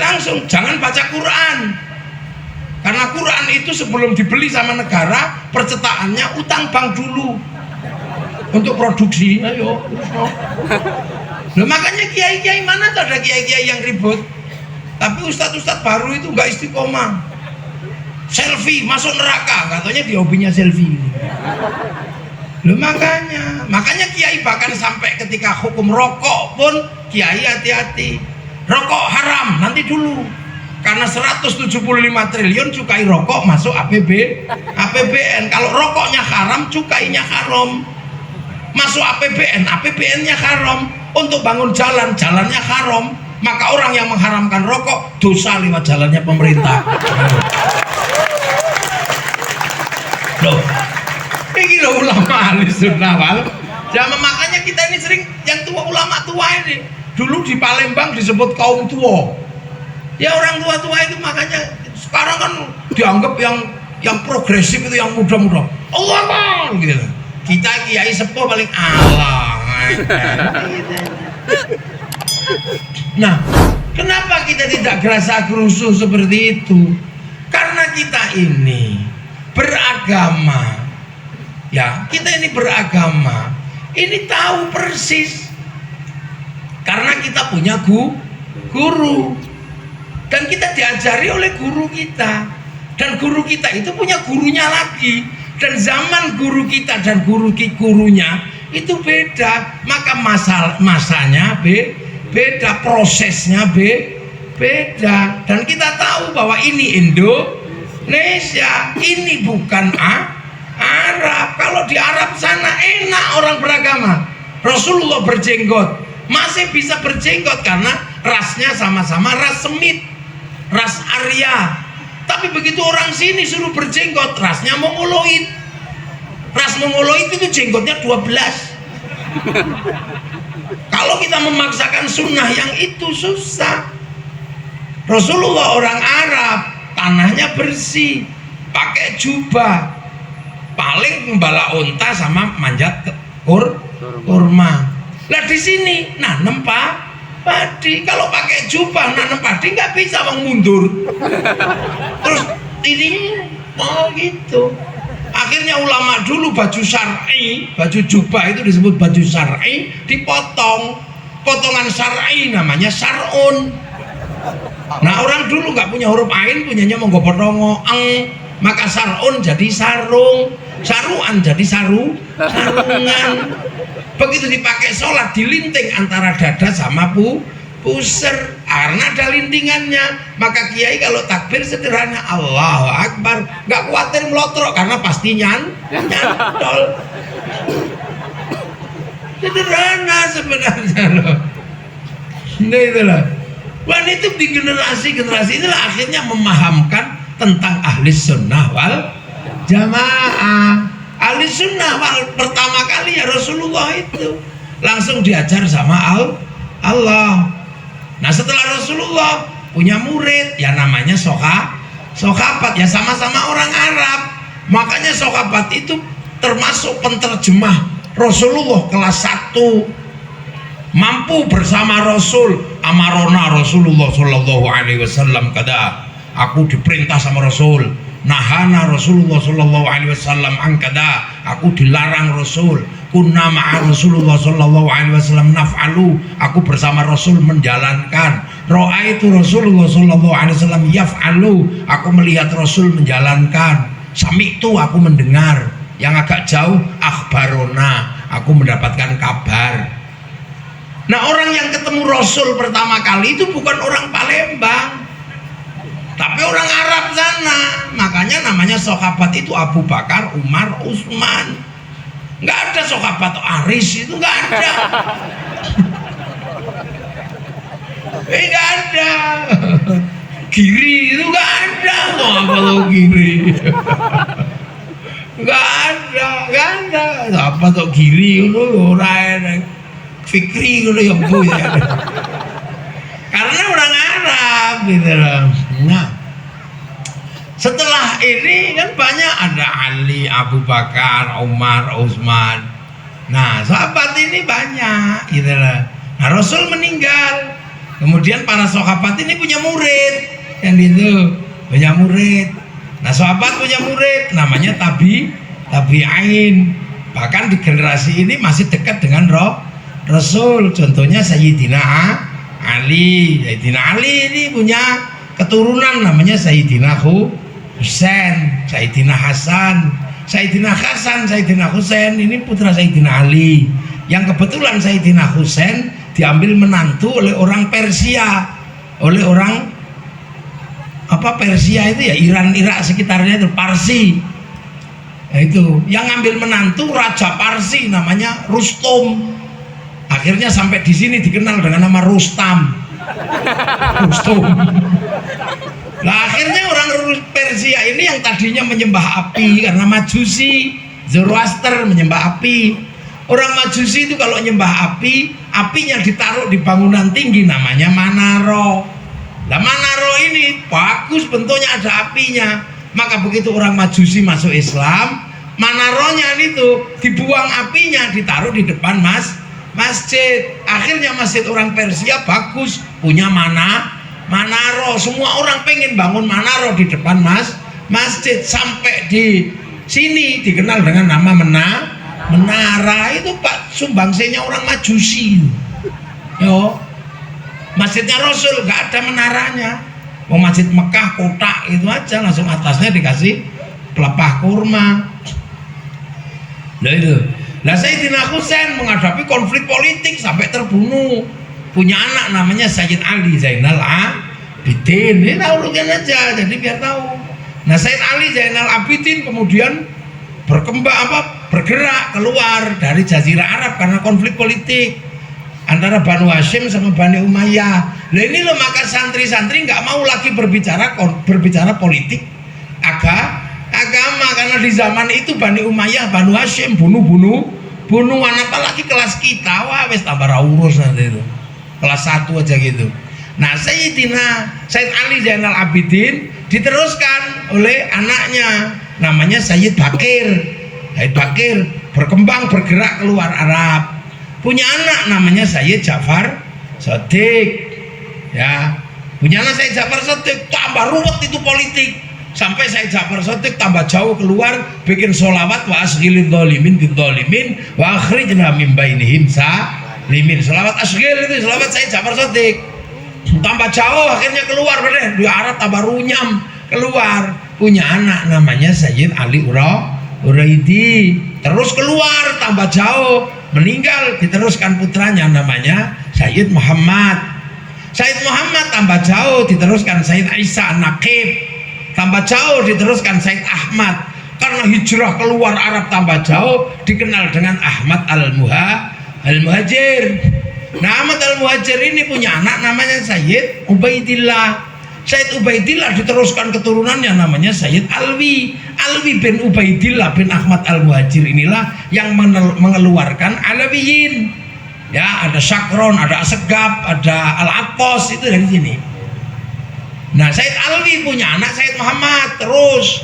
Langsung jangan baca Quran. Karena Quran itu sebelum dibeli sama negara, percetakannya utang bank dulu untuk produksi. Ayo, nah, makanya kiai-kiai mana tuh ada kiai-kiai yang ribut. Tapi ustadz-ustadz baru itu nggak istiqomah. Selfie masuk neraka, katanya dia hobinya selfie. Loh, makanya kiai bahkan sampai ketika hukum rokok pun kiai hati-hati. Rokok haram nanti dulu. Karena 175 triliun cukai rokok masuk APBN. Kalau rokoknya haram, cukainya haram. Masuk APBN, APBN-nya haram. Untuk bangun jalan, jalannya haram. Maka orang yang mengharamkan rokok dosa lewat jalannya pemerintah. Loh, ini loh ulama Ahlus Sunnah wal Jamaah. Makanya kita ini sering yang tua, ulama tua ini dulu di Palembang disebut kaum tua. Ya orang tua-tua itu makanya sekarang kan dianggap yang progresif itu yang muda-muda. Allah Akbar gitu. Kita kiai sepuh paling Allah. Nah, kenapa kita tidak gerasa gerusu seperti itu? Karena kita ini beragama, ya kita ini beragama, ini tahu persis. Karena kita punya guru, dan kita diajari oleh guru kita, dan guru kita itu punya gurunya lagi, dan zaman guru kita dan gurunya itu beda, maka masanya beda, prosesnya beda, dan kita tahu bahwa ini Indonesia, ini bukan Arab. Kalau di Arab sana enak orang beragama. Rasulullah berjenggot, masih bisa berjenggot karena rasnya sama-sama ras Semit, ras Arya. Tapi begitu orang sini suruh berjenggot, rasnya Mongoloid. Ras Mongoloid itu jenggotnya 12. Kalau kita memaksakan sunnah yang itu susah. Rasulullah orang Arab, tanahnya bersih, pakai jubah, paling membala unta sama manjat kurma. Lah di sini nanem padi, kalau pakai jubah nanem padi nggak bisa mundur. Terus ini gitu. Akhirnya ulama dulu baju syar'i, baju jubah itu disebut baju syar'i, dipotong. Potongan syar'i namanya syar'un. Nah orang dulu nggak punya huruf ain, punyanya monggo potongo ang, maka syar'un jadi sarung, saruan jadi sarungan. Begitu dipakai sholat, dilinting antara dada sama puser, karena ada lintingannya. Maka kiai kalau takbir sederhana Allahu Akbar, nggak khawatir melotrok karena pasti nyantol. Sederhana sebenarnya loh. Nah itulah. Wan itu di generasi inilah akhirnya memahamkan tentang ahli sunnah wal jamaah. Ahli sunnah wal pertama kali ya Rasulullah itu langsung diajar sama Allah. Nah setelah Rasulullah punya murid ya namanya Sahabat, ya sama-sama orang Arab. Makanya sahabat itu termasuk penterjemah Rasulullah kelas 1, mampu bersama Rasul. Amarona Rasulullah Shallallahu Alaihi Wasallam, kada aku diperintah sama Rasul. Nahana Rasulullah Shallallahu Alaihi Wasallam angkada, aku dilarang Rasul. Kunna ma'a Rasulullah Shallallahu Alaihi Wasallam naf'alu, aku bersama Rasul menjalankan. Ra'aitu Rasulullah Shallallahu Alaihi Wasallam yaf'alu, aku melihat Rasul menjalankan. Sami'tu, aku mendengar. Yang agak jauh akhbarona, aku mendapatkan kabar. Nah orang yang ketemu Rasul pertama kali itu bukan orang Palembang, tapi orang Arab sana. Makanya namanya sahabat itu Abu Bakar, Umar, Utsman. Nggak ada sahabat Aris itu nggak ada. Nggak ada. Giri itu nggak ada. Sahabat Giri. Nggak ada. Apa tuh Giri itu orang Fikri itu yang punya. Karena orang Arab gitu loh. Nah, setelah ini kan banyak ada Ali, Abu Bakar, Umar, Utsman. Nah, sahabat ini banyak gitu loh. Nah, Rasul meninggal. Kemudian para sahabat ini punya murid yang itu, punya murid. Nah, sahabat punya murid namanya tabi'in. Bahkan di generasi ini masih dekat dengan Rasul. Contohnya Sayyidina Ali. Sayyidina Ali ini punya keturunan namanya Sayyidina Husain, Sayyidina Hasan. Sayyidina Husain ini putra Sayyidina Ali. Yang kebetulan Sayyidina Husain diambil menantu oleh orang Persia, oleh orang Persia itu ya, Iran, Irak sekitarnya itu, Parsi. Nah, itu yang ngambil menantu Raja Parsi namanya Rustum. Akhirnya sampai di sini dikenal dengan nama Rustam. Nah, akhirnya orang Persia ini yang tadinya menyembah api karena Majusi, Zoroaster menyembah api. Orang Majusi itu kalau menyembah api, apinya ditaruh di bangunan tinggi namanya Manaro. Nah, Manaro ini bagus bentuknya, ada apinya. Maka begitu orang Majusi masuk Islam, Manaronya itu dibuang apinya, ditaruh di depan masjid. Akhirnya masjid orang Persia bagus, punya Manaro. Semua orang pengen bangun Manaro di depan masjid. Sampai di sini dikenal dengan nama menara. Itu Pak sumbangsihnya orang Majusi. Yo, masjidnya Rasul nggak ada menaranya. Mau masjid Mekah kotak itu aja, langsung atasnya dikasih pelepah kurma. Nah itu. Nah, Sayyidina Husain menghadapi konflik politik sampai terbunuh. Punya anak namanya Sayyid Ali Zainal Abidin. Ini tahu aja, jadi biar tahu. Nah, Sayyid Ali Zainal Abidin kemudian bergerak keluar dari Jazirah Arab karena konflik politik antara Banu Hashim sama Bani Umayyah. Nah, ini loh, maka santri-santri nggak mau lagi berbicara politik agama, karena di zaman itu Bani Umayyah, Banu Hashim bunuhan, apalagi kelas kita, wah wes tambah urus nanti itu, kelas 1 aja gitu. Nah, Sayyid Ali Zainal Abidin diteruskan oleh anaknya namanya Sayyid Bakir. Sayyid Bakir bergerak keluar Arab, punya anak namanya Sayyid Ja'far Shadiq. Ya, punya anak Sayyid Ja'far Shadiq, tambah ruwet itu politik. Sampai Sayyid Ja'far Shadiq tambah jauh keluar, bikin sholawat wa asghilin dhalimin bin dhalimin wa akhrijna min bainihim salimin. Sholawat asghil itu sholawat Sayyid Ja'far Shadiq. Tambah jauh akhirnya keluar bener di Arab, tambah runyam keluar, punya anak namanya Sayyid Ali Uraidi. Terus keluar tambah jauh, meninggal, diteruskan putranya namanya Sayyid Muhammad. Sayyid Muhammad tambah jauh, diteruskan Sayyid Isa Naqib. Tambah jauh diteruskan Sayyid Ahmad. Karena hijrah keluar Arab tambah jauh, dikenal dengan Ahmad Al-Muhajir. Nah, Ahmad Al-Muhajir ini punya anak namanya Sayyid Ubaidillah. Sayyid Ubaidillah diteruskan keturunannya namanya Sayyid Alwi. Alwi bin Ubaidillah bin Ahmad Al-Muhajir inilah yang mengeluarkan Alawiyin. Ya, ada Syakron, ada Asegab, ada Al-Attos, itu dari sini. Nah, Sayyid Alwi punya anak Sayyid Muhammad, terus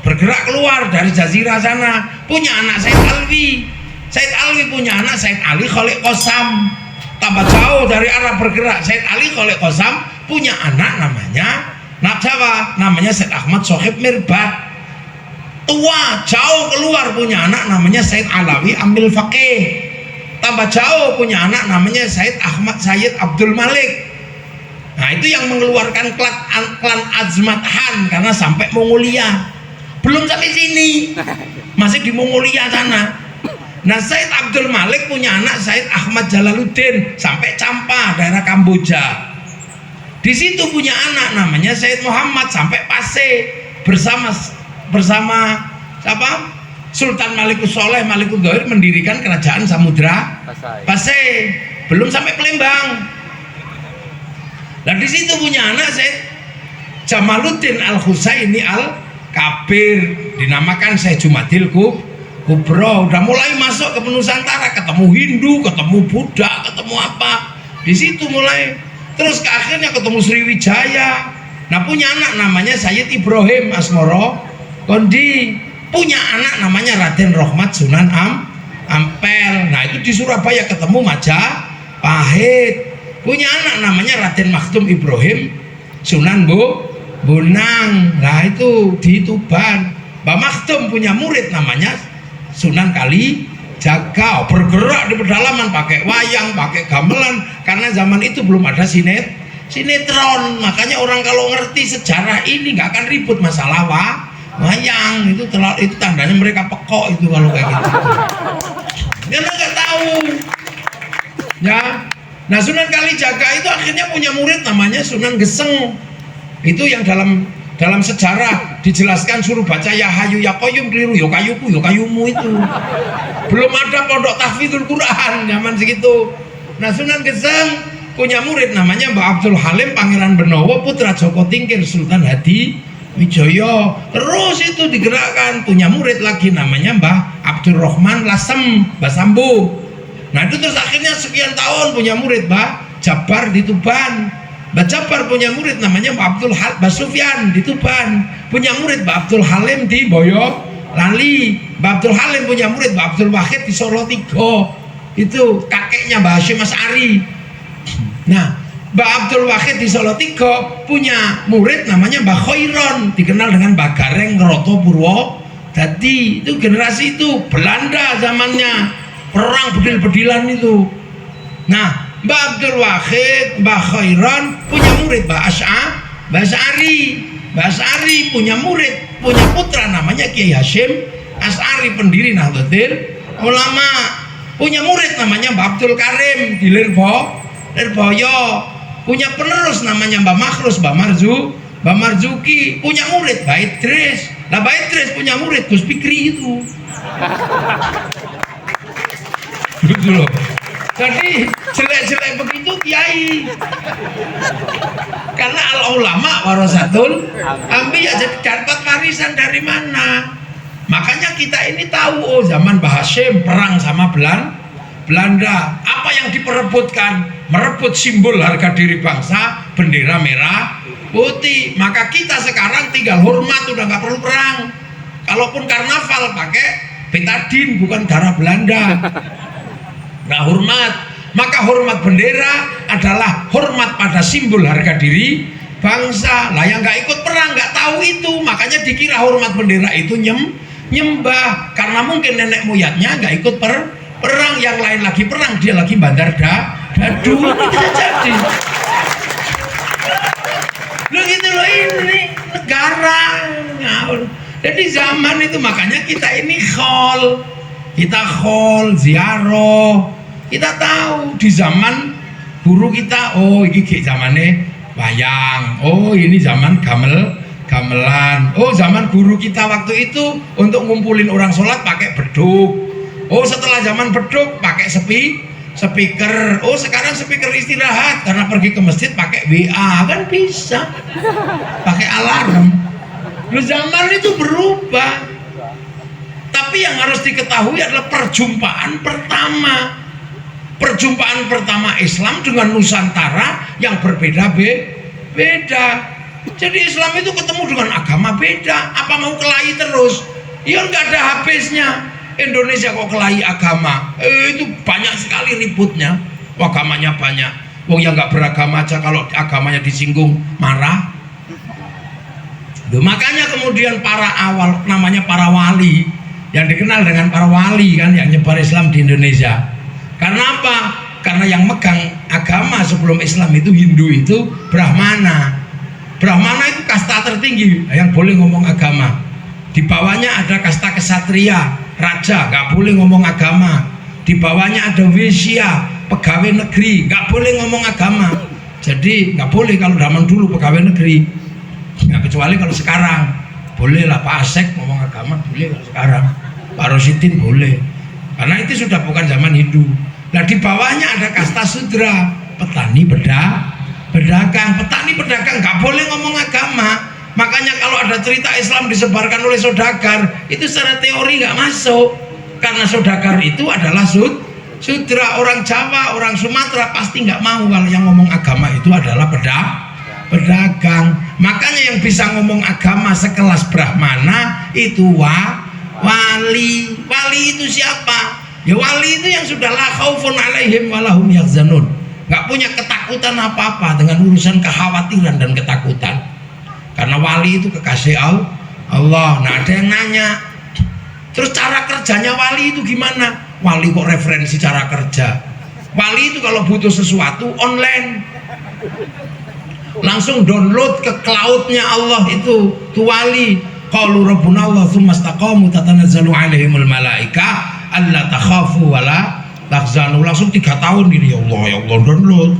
bergerak keluar dari Jazirah sana, punya anak Sayyid Alwi. Sayyid Alwi punya anak Sayyid Ali Khalid Qasam. Tambah jauh dari Arab bergerak, Sayyid Ali Khalid Qasam punya anak namanya namanya Sayyid Ahmad Sohib Mirbat. Tua jauh keluar punya anak namanya Sayyid Alawi Ambil Faqih. Tambah jauh punya anak namanya Sayyid Ahmad Sayyid Abdul Malik. Nah, itu yang mengeluarkan klan Azmat Han karena sampai Mongolia. Belum sampai sini, masih di Mongolia sana. Nah, Sayyid Abdul Malik punya anak Sayyid Ahmad Jalaluddin sampai Champa, daerah Kamboja. Di situ punya anak namanya Sayyid Muhammad sampai Pasir bersama siapa? Sultan Malikus Soleh Malikus Dohir mendirikan kerajaan Samudra Pasai, belum sampai Palembang. Nah di situ punya anak Syekh Jamaluddin Al-Husaini Al-Kabir, dinamakan Syekh Jumadil Kubro. Udah mulai masuk ke Nusantara, ketemu Hindu, ketemu Buddha, ketemu apa. Di situ mulai, terus ke akhirnya ketemu Sriwijaya. Nah punya anak namanya Sayyid Ibrahim Asmoro Kondi, punya anak namanya Raden Rohmat Sunan Ampel. Nah itu di Surabaya ketemu Majapahit. Punya anak namanya Raden Maktum Ibrahim Sunan Bonang. Nah itu di Tuban. Mbah Maktum punya murid namanya Sunan Kalijaga, bergerak di pedalaman pakai wayang, pakai gamelan, karena zaman itu belum ada sinetron. Makanya orang kalau ngerti sejarah ini nggak akan ribut masalah wayang. Itu tandanya mereka pekok itu kalau kayak gitu. Dia nggak tahu ya. Nah Sunan Kalijaga itu akhirnya punya murid namanya Sunan Geseng. Itu yang dalam sejarah dijelaskan suruh baca ya hayu ya qayyum, keliru ya kayuku ya kayumu itu. Belum ada pondok tahfidzul Quran zaman segitu. Nah Sunan Geseng punya murid namanya Mbah Abdul Halim Pangeran Benowo putra Joko Tingkir Sultan Hadi Wijoyo. Terus itu digerakkan, punya murid lagi namanya Mbah Abdul Rahman Lasem Mbah Sambu. Nah itu terus akhirnya sekian tahun punya murid Mbah Jabar di Tuban. Mbah Jabar punya murid namanya Mbah Abdul Mbah Sufyan di Tuban. Punya murid Mbah Abdul Halim di Boyolali. Mbah Abdul Halim punya murid Mbah Abdul Wahid di Solo Tigo. Itu kakeknya Mbah Hashim As'ari. Nah Mbah Abdul Wahid di Solo Tigo punya murid namanya Mbah Khairon, dikenal dengan Mbah Gareng Ngeroto Purwo. Jadi itu generasi itu Belanda zamannya, perang bedil-bedilan itu. Nah Mbah Abdul Wahid, Mbah Khairon punya murid Mbah Asy'ari. Mbah Asy'ari punya murid, punya putra namanya Kiai Hashim As'ari, pendiri Nahdlatul Ulama. Punya murid namanya Mbah Abdul Karim di Lirboyo. Punya penerus namanya Mbah Makhrus, Mbah Marzuki. Punya murid Mbah Idris. Nah Mbah Idris punya murid Gus Pikri itu. Gitu loh. Jadi jelek-jelek begitu kiai. Karena al ulama warasatul anbiya, jadi dapat warisan dari mana? Makanya kita ini tahu, oh zaman Mbah Hashim perang sama Belanda. Apa yang diperebutkan? Merebut simbol harga diri bangsa, bendera merah putih. Maka kita sekarang tinggal hormat, udah nggak perlu perang. Kalaupun karnaval pakai betadin, bukan darah Belanda. Nah hormat, maka hormat bendera adalah hormat pada simbol harga diri bangsa. Lah yang nggak ikut perang nggak tahu itu, makanya dikira hormat bendera itu nyembah, karena mungkin nenek moyangnya nggak ikut perang, yang lain lagi perang, dia lagi bandar dadu. Bisa jadi. Lo gitu loh, ini negara ngawur. Jadi zaman itu makanya kita ini kita ziarah. Kita tahu di zaman guru kita, oh ini zamannya wayang, oh ini zaman gamelan, oh zaman guru kita waktu itu untuk ngumpulin orang sholat pakai beduk, oh setelah zaman beduk pakai speaker, oh sekarang speaker istirahat karena pergi ke masjid pakai WA, kan bisa pakai alarm. Lu zaman itu berubah, tapi yang harus diketahui adalah perjumpaan pertama Islam dengan Nusantara yang berbeda-beda. Jadi Islam itu ketemu dengan agama beda. Apa mau kelahi terus? Ya nggak ada habisnya. Indonesia kok kelahi agama? Itu banyak sekali ributnya. Agamanya banyak. Wong yang nggak beragama aja kalau agamanya disinggung marah. Makanya kemudian namanya para wali, yang dikenal dengan para wali kan, yang nyebar Islam di Indonesia. Karena apa? Karena yang megang agama sebelum Islam itu Hindu itu Brahmana. Brahmana itu kasta tertinggi yang boleh ngomong agama. Di bawahnya ada kasta kesatria, raja, nggak boleh ngomong agama. Di bawahnya ada Wisya, pegawai negeri, nggak boleh ngomong agama. Jadi nggak boleh kalau zaman dulu pegawai negeri. Nggak, kecuali kalau sekarang boleh lah Pak Asek ngomong agama, boleh kalau sekarang. Parositin boleh, karena itu sudah bukan zaman Hindu. Nah di bawahnya ada kasta sudra, petani pedagang. Petani pedagang nggak boleh ngomong agama. Makanya kalau ada cerita Islam disebarkan oleh saudagar, itu secara teori nggak masuk, karena saudagar itu adalah sudra. Orang Jawa, orang Sumatera pasti nggak mau kalau yang ngomong agama itu adalah pedagang. Makanya yang bisa ngomong agama sekelas Brahmana itu wali. Wali itu siapa? Ya wali itu yang sudah la khaufun alaihim walahum yahzanun, nggak punya ketakutan apa-apa dengan urusan kekhawatiran dan ketakutan, karena wali itu kekasih Allah. Nah ada yang nanya, terus cara kerjanya wali itu gimana? Wali kok referensi cara kerja? Wali itu kalau butuh sesuatu online, langsung download ke cloudnya Allah, itu wali. Qalu rabbuna Allah tsumma istaqamu tatanazzalu alaihimul malaika alla takhafu wala tahzanu. Langsung 3 tahun gini, ya Allah download.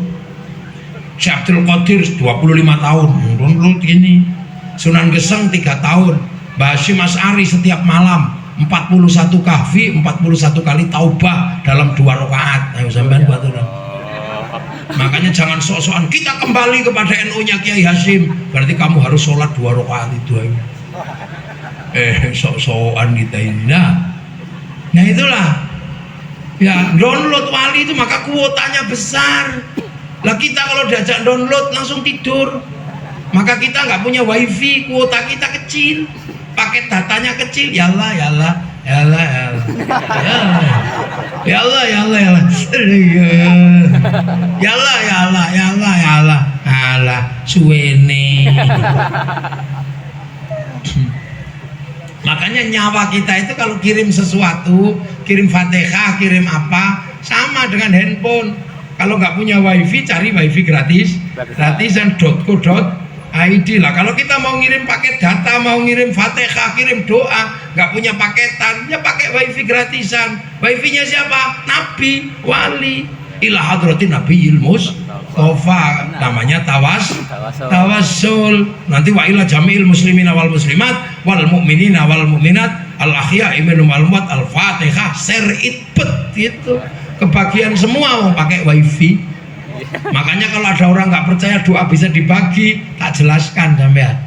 Syekh Abdul Qadir 25 tahun download gini. Sunan Geseng 3 tahun. Mbah Hasyim Asy'ari setiap malam 41 kahfi, 41 kali taubah dalam 2 rakaat. Ayo sampean buat orang. Makanya jangan sok-sokan kita kembali kepada NU-nya Kiai Hasyim, berarti kamu harus sholat 2 rakaat itu aja. Sok-sokan kita ini. Nah itulah ya, download wali itu maka kuotanya besar. Lah kita kalau diajak download langsung tidur. Maka kita nggak punya wifi, kuota kita kecil, paket datanya kecil. Ya Allah suwene. Makanya nyawa kita itu kalau kirim sesuatu, kirim Fatihah, kirim apa, sama dengan handphone. Kalau nggak punya wifi, cari wifi gratisan .co.id lah. Kalau kita mau ngirim paket data, mau ngirim Fatihah, kirim doa, nggak punya paketan, ya pakai wifi gratisan. Wifi-nya siapa? Nabi, wali. Ila hadratin Nabiyil Mustafa, namanya tawassul. Nanti wa ila jami'il muslimina wal muslimat wal mu'minina wal mu'minat al ahya'i minhum wal amwat al Fatihah seritbet gitu. Kebagian semua mau pakai wifi. Makanya kalau ada orang nggak percaya doa bisa dibagi, tak jelaskan sampean.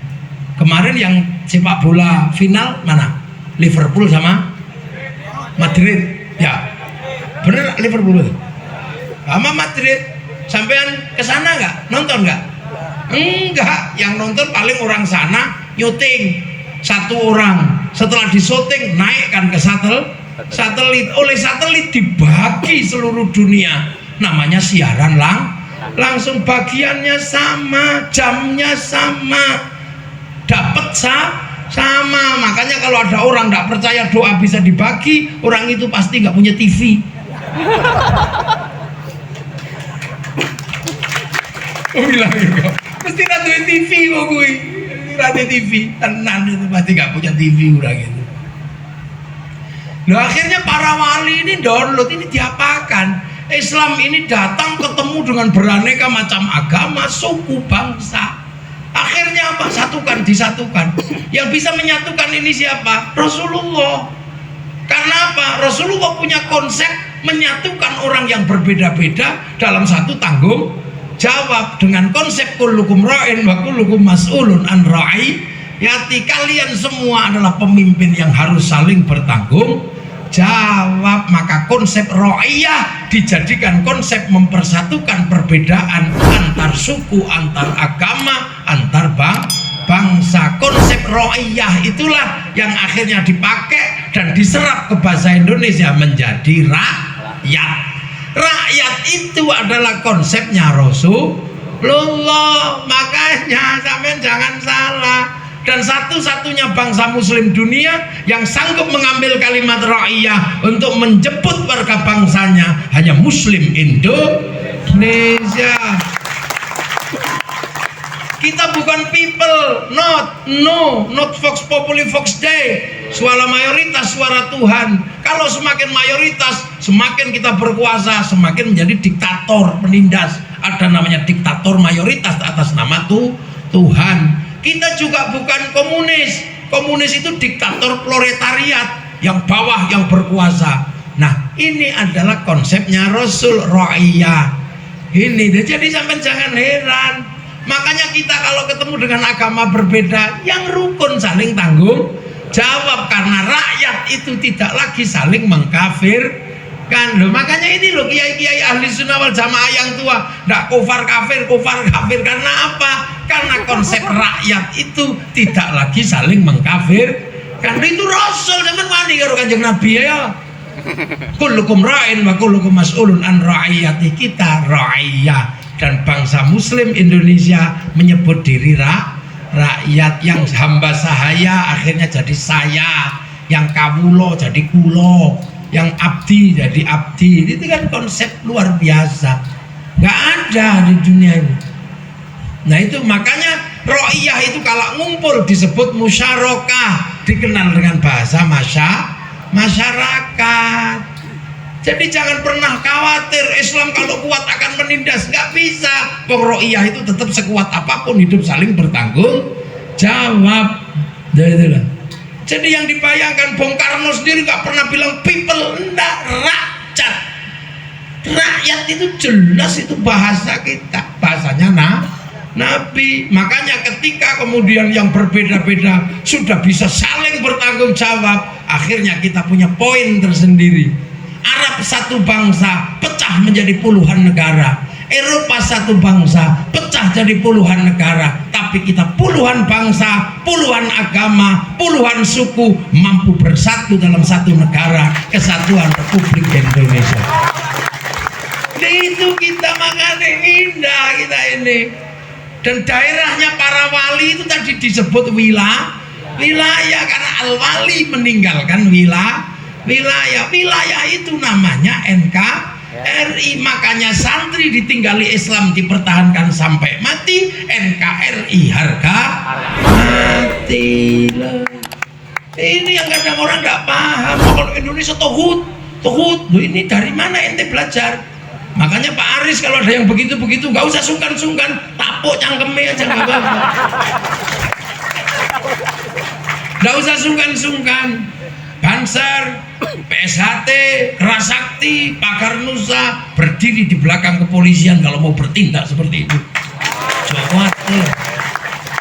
Kemarin yang sepak bola final mana? Liverpool sama Madrid. Ya. Bener Liverpool itu. Sama Madrid. Sampean kesana nggak? Nonton nggak? Enggak. Yang nonton paling orang sana nyuting 1 orang. Setelah disyuting naikkan ke satelit. Oleh satelit dibagi seluruh dunia. Namanya siaran langsung, bagiannya sama, jamnya sama, dapat sama. Makanya kalau ada orang nggak percaya doa bisa dibagi, orang itu pasti nggak punya TV. Oh bilang juga, mesti radio TV kok gue, radio TV, tenan itu pasti nggak punya TV orang itu. Nah akhirnya para wali ini download, ini diapakan? Islam ini datang ketemu dengan beraneka macam agama, suku, bangsa. Akhirnya apa? Disatukan. Yang bisa menyatukan ini siapa? Rasulullah. Karena apa? Rasulullah punya konsep menyatukan orang yang berbeda-beda dalam satu tanggung jawab dengan konsep kullukum ra'in wa kullukum mas'ulun an ra'iyati. Kalian semua adalah pemimpin yang harus saling bertanggung jawab. Maka konsep ra'iyah dijadikan konsep mempersatukan perbedaan antar suku, antar agama, antar bangsa. Konsep ra'iyah itulah yang akhirnya dipakai dan diserap ke bahasa Indonesia menjadi rakyat. Rakyat itu adalah konsepnya Rasulullah. Makanya sampean jangan salah. Dan satu-satunya bangsa muslim dunia yang sanggup mengambil kalimat ra'iyah untuk menjemput warga bangsanya hanya muslim Indonesia. Kita bukan people, not vox populi vox dei. Suara mayoritas, suara Tuhan. Kalau semakin mayoritas, semakin kita berkuasa, semakin menjadi diktator, penindas. Ada namanya diktator mayoritas atas nama Tuhan. Kita juga bukan komunis. Komunis itu diktator proletariat. yang bawah yang berkuasa. Nah, ini adalah konsepnya Rasul ra'iyah. Ini, jadi sampai jangan heran. Makanya kita kalau ketemu dengan agama berbeda, yang rukun saling tanggung jawab, karena rakyat itu tidak lagi saling mengkafirkan. Loh, makanya ini loh kiai-kiai ahli sunnah wal jamaah yang tua nggak kufar kafir karena apa? Karena konsep rakyat itu tidak lagi saling mengkafirkan. Itu Rasul zaman wani karo Kanjeng Nabi ya. Kullukum ra'in wa kullukum mas'ulun an ra'iyati. Kita ra'iyah, dan bangsa muslim Indonesia menyebut diri rakyat. Yang hamba sahaya akhirnya jadi saya, yang kawulo jadi kulo, yang abdi jadi abdi. Itu kan konsep luar biasa, nggak ada di dunia ini. Nah itu makanya ra'iyah itu kalau ngumpul disebut musyarakah, dikenal dengan bahasa masyarakat. Jadi jangan pernah khawatir Islam kalau kuat akan menindas, nggak bisa. Ra'iyah itu tetap sekuat apapun hidup saling bertanggung jawab. Jadi yang dibayangkan Bung Karno sendiri nggak pernah bilang people, enggak, rakyat itu jelas, itu bahasa kita, bahasanya Nabi. Makanya ketika kemudian yang berbeda-beda sudah bisa saling bertanggung jawab, akhirnya kita punya poin tersendiri. Arab satu bangsa pecah menjadi puluhan negara, Eropa satu bangsa pecah jadi puluhan negara, tapi kita puluhan bangsa, puluhan agama, puluhan suku mampu bersatu dalam satu negara, Kesatuan Republik Indonesia. Itu kita makanya indah kita ini. Dan daerahnya para wali itu tadi disebut wilayah karena al-wali meninggalkan wilayah itu namanya NKRI. Makanya santri ditinggali Islam dipertahankan sampai mati, NKRI harga mati. Ini yang kadang orang nggak paham. Kalau Indonesia tohut loh, ini dari mana ente belajar? Makanya Pak Aris kalau ada yang begitu-begitu nggak usah sungkan-sungkan, tapuk cangkeme aja nggak apa-apa. Nggak usah sungkan-sungkan. Banser, PSHT, Kerasakti, Pakar Nusa berdiri di belakang kepolisian kalau mau bertindak seperti itu. Jangan khawatir,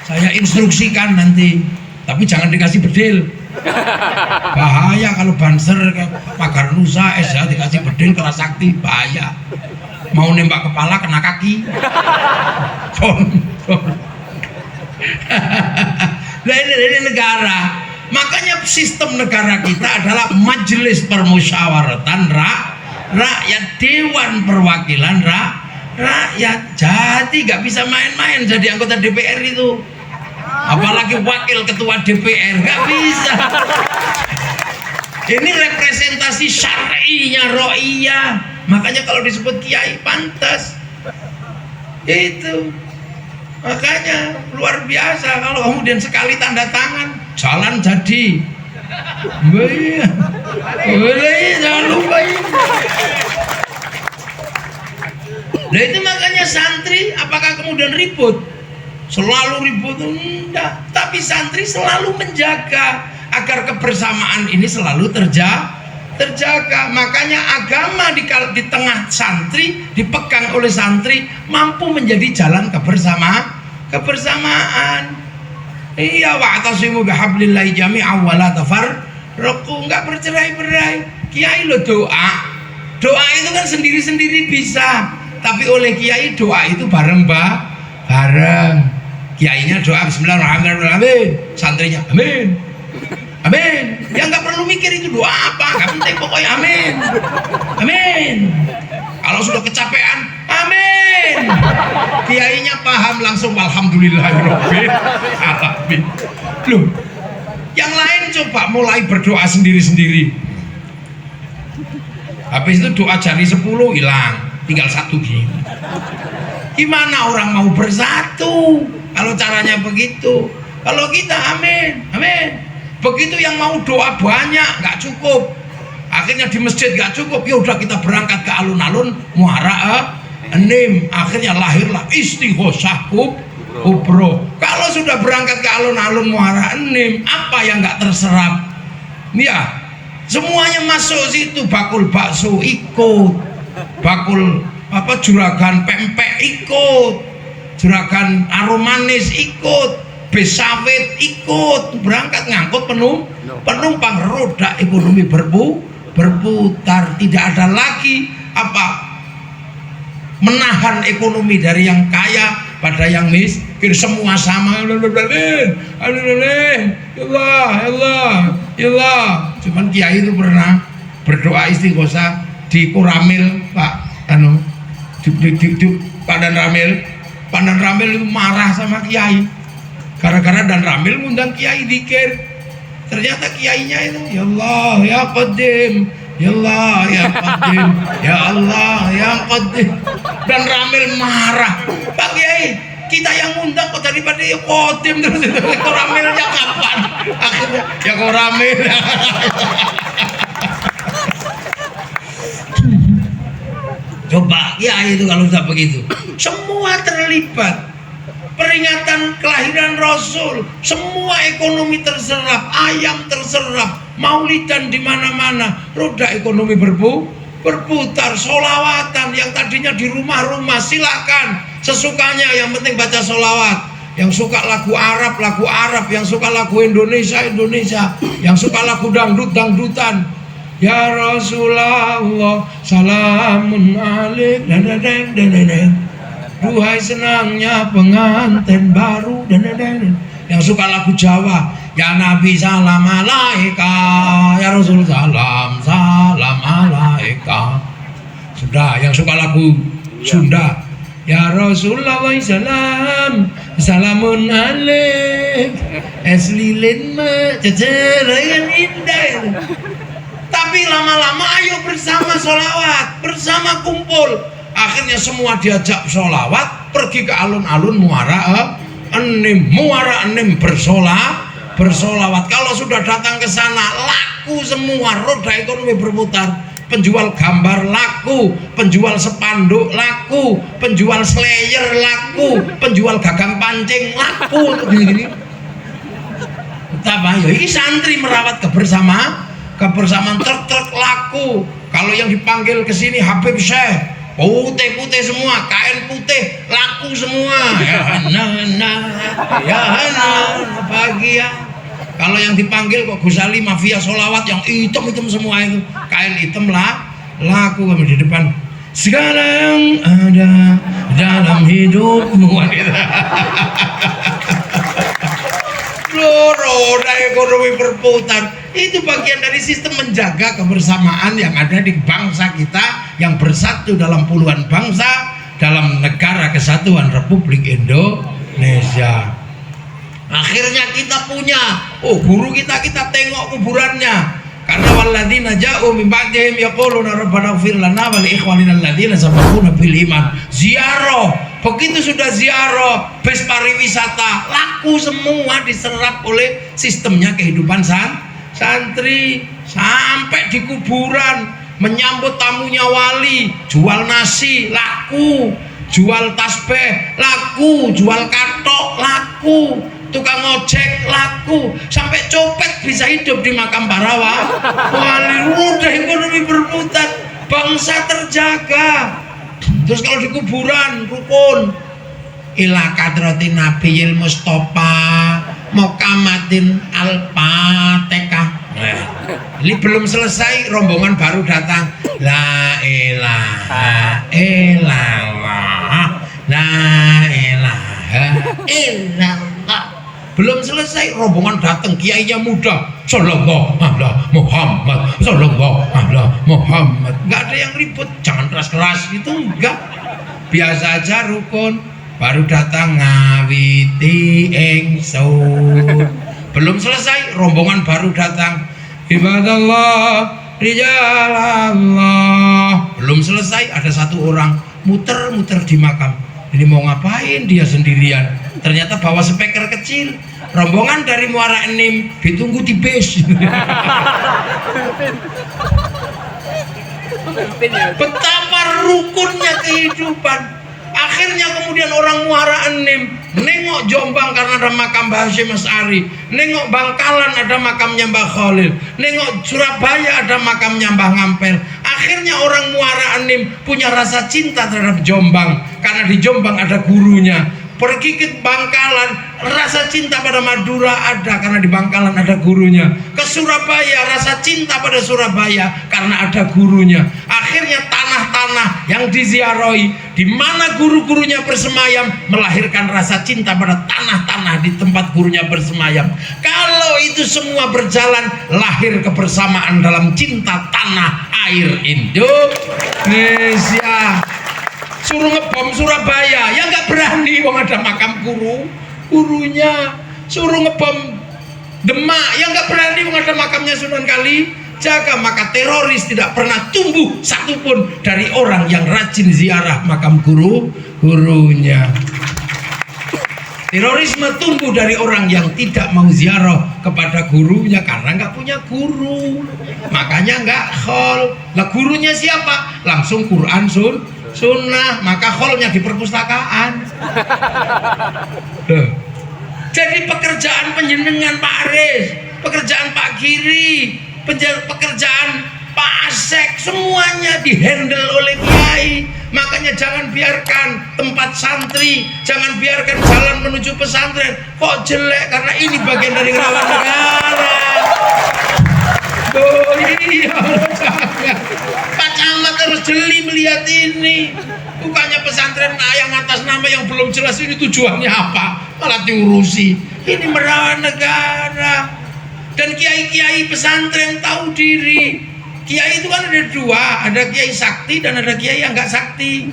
saya instruksikan nanti, tapi jangan dikasih bedil. Bahaya kalau Banser, Pakar Nusa, SH dikasih bedil, Kerasakti, bahaya. Mau nembak kepala kena kaki. Nah ini negara. Makanya sistem negara kita adalah majelis permusyawaratan rakyat, dewan perwakilan rakyat. Jadi nggak bisa main-main jadi anggota DPR itu, apalagi wakil ketua DPR, nggak bisa. Ini representasi syar'inya ra'iyah. Makanya kalau disebut kiai pantas itu. Makanya luar biasa kalau kemudian sekali tanda tangan jalan jadi. Jangan lupa ini. Nah itu makanya santri apakah kemudian ribut? Selalu ribut? Enggak. Tapi santri selalu menjaga agar kebersamaan ini selalu terjaga. Makanya agama di tengah santri, dipegang oleh santri, mampu menjadi jalan kebersamaan. Iya, wa'tasimu bihablillahi jami'an wa la tafarraqu, enggak bercerai-berai. Kiai lo doa itu kan sendiri-sendiri bisa, tapi oleh kiai doa itu bareng. Kiainya doa bismillahirrahmanirrahim, santrinya amin. Amin. Ya nggak perlu mikir itu doa apa, nggak penting pokoknya amin. Amin. Kalau sudah kecapean, amin. Kiainya paham langsung alhamdulillahirobbil alamin. Loh, yang lain coba mulai berdoa sendiri-sendiri. Habis itu doa jari 10 hilang, tinggal 1 gini. Gimana orang mau bersatu kalau caranya begitu? Kalau kita amin, amin. Begitu yang mau doa banyak nggak cukup, akhirnya di masjid nggak cukup, ya udah kita berangkat ke alun-alun muara enim, akhirnya lahirlah istighosah kubro. Kalau sudah berangkat ke alun-alun muara enim, apa yang nggak terserap? Ya Semuanya masuk situ, bakul bakso ikut, bakul juragan pempek ikut, juragan aromanis ikut, bis sawit ikut, berangkat ngangkut penumpang, roda ekonomi berputar, tidak ada lagi menahan ekonomi dari yang kaya pada yang miskin, semua sama. Allah. Cuman kiai itu pernah berdoa istighosah di Koramil, Pak di Padan Ramil itu marah sama kiai gara-gara Dan Ramil ngundang kiai dikir. Ternyata kiainya itu, ya Allah ya Qadim, ya Allah ya Qadim, ya Allah ya Qadim. Dan Ramil marah, Pak Kiai, kita yang ngundang kok daripada ya Qadim terus itu Koramilnya kapan? Akhirnya ya Koramil. Coba Kiai itu kalau sudah begitu, semua terlibat. Peringatan kelahiran Rasul, semua ekonomi terserap, ayam terserap, maulidan di mana-mana, roda ekonomi berputar, solawatan yang tadinya di rumah-rumah silakan sesukanya, yang penting baca solawat. Yang suka lagu Arab, yang suka lagu Indonesia, yang suka lagu dangdutan. Ya Rasulullah, salamun alaik, duhai senangnya pengantin baru, yang suka lagu Jawa, ya Nabi salam alaika, ya Rasul salam alaika. Sudah, yang suka lagu Sunda, ya Rasulullah salamun alaik, es lilin ceceran indah. Tapi lama-lama ayo bersama sholawat, bersama kumpul. Akhirnya semua diajak sholawat, pergi ke alun-alun muara enim bersolawat. Kalau sudah datang ke sana laku semua, roda ekonomi berputar. Penjual gambar laku, penjual spanduk laku, penjual slayer laku, penjual gagang pancing laku. Gini. Betapa ya ini santri merawat kebersamaan truk laku. Kalau yang dipanggil ke sini Habib Syekh, putih semua, kain putih laku semua. Ya hana bahagia. Kalau yang dipanggil kok Gus Ali mafia solawat yang hitam semua itu, kain hitam laku kami di depan. Segala yang ada dalam hidupmu. Roda ekonomi berputar. Itu bagian dari sistem menjaga kebersamaan yang ada di bangsa kita yang bersatu dalam puluhan bangsa dalam negara kesatuan Republik Indonesia. Akhirnya kita punya, guru kita tengok kuburannya. Karena walladzina ja'u min ba'dihim yaquluna rabbana ighfir lana wa li ikhwanina alladzina sabaquna bil iman. Ziarah, begitu sudah ziarah, bis pariwisata, laku semua diserap oleh sistemnya kehidupan santri. Sampai di kuburan menyambut tamunya wali, jual nasi laku, jual tasbih laku, jual katok laku, tukang ojek laku, sampai copet bisa hidup di makam para wali. Roda ekonomi berputar, bangsa terjaga. Terus kalau di kuburan rukun ila kadratin nabiyil mustofa mokamatin al-fatihah. Ini belum selesai, rombongan baru datang. La ilaha illallah, la ilaha illallah. Belum selesai, rombongan datang, kiainya muda, sallallahu alaihi Muhammad, sallallahu alaihi Muhammad. Enggak ada yang ribut, jangan keras-keras gitu, enggak. Biasa aja rukun. Baru datang ngawiti ingsun. Belum selesai, rombongan baru datang. Ibadallah, rijalallah. Belum selesai, ada satu orang muter-muter di makam. Ini mau ngapain dia sendirian? Ternyata bawa speaker kecil. Rombongan dari Muara Enim ditunggu di bis. Betapa rukunnya kehidupan. Akhirnya kemudian orang Muara Enim nengok Nengok Jombang karena ada makam Mbah Hasyim Asy'ari. Nengok Bangkalan ada makamnya Mbah Khalil. Nengok Surabaya ada makamnya Mbah Ngampel. Akhirnya orang Muara Enim punya rasa cinta terhadap Jombang karena di Jombang ada gurunya. Pergi ke Bangkalan, rasa cinta pada Madura ada karena di Bangkalan ada gurunya. Ke Surabaya, rasa cinta pada Surabaya karena ada gurunya. Akhirnya tanah-tanah yang diziarahi, di mana guru-gurunya bersemayam, melahirkan rasa cinta pada tanah-tanah di tempat gurunya bersemayam. Kalau itu semua berjalan, lahir kebersamaan dalam cinta tanah air Indonesia. Suruh ngebom Surabaya, ya nggak berani, wong ada makam gurunya. Suruh ngebom Demak, ya nggak berani, wong ada makamnya Sunan Kalijaga. Maka teroris tidak pernah tumbuh satupun dari orang yang rajin ziarah makam gurunya. Terorisme tumbuh dari orang yang tidak mau ziarah kepada gurunya karena nggak punya guru, makanya nggak khol. Lah gurunya siapa? Langsung Quran Sunnah, maka kholnya di perpustakaan. Jadi pekerjaan penjenengan Pak Aris, pekerjaan Pak Giri, pekerjaan Pak Asek, semuanya dihandle oleh kiai. Makanya jangan biarkan tempat santri, jangan biarkan jalan menuju pesantren kok jelek, karena ini bagian dari ngelawan negara. Oh iya, jangan. Pak Camat harus jeli melihat ini. Bukannya pesantren yang atas nama yang belum jelas ini tujuannya apa, malah diurusi. Ini merawan negara. Dan kiai-kiai pesantren tahu diri. Kiai itu kan ada dua, ada kiai sakti dan ada kiai yang nggak sakti.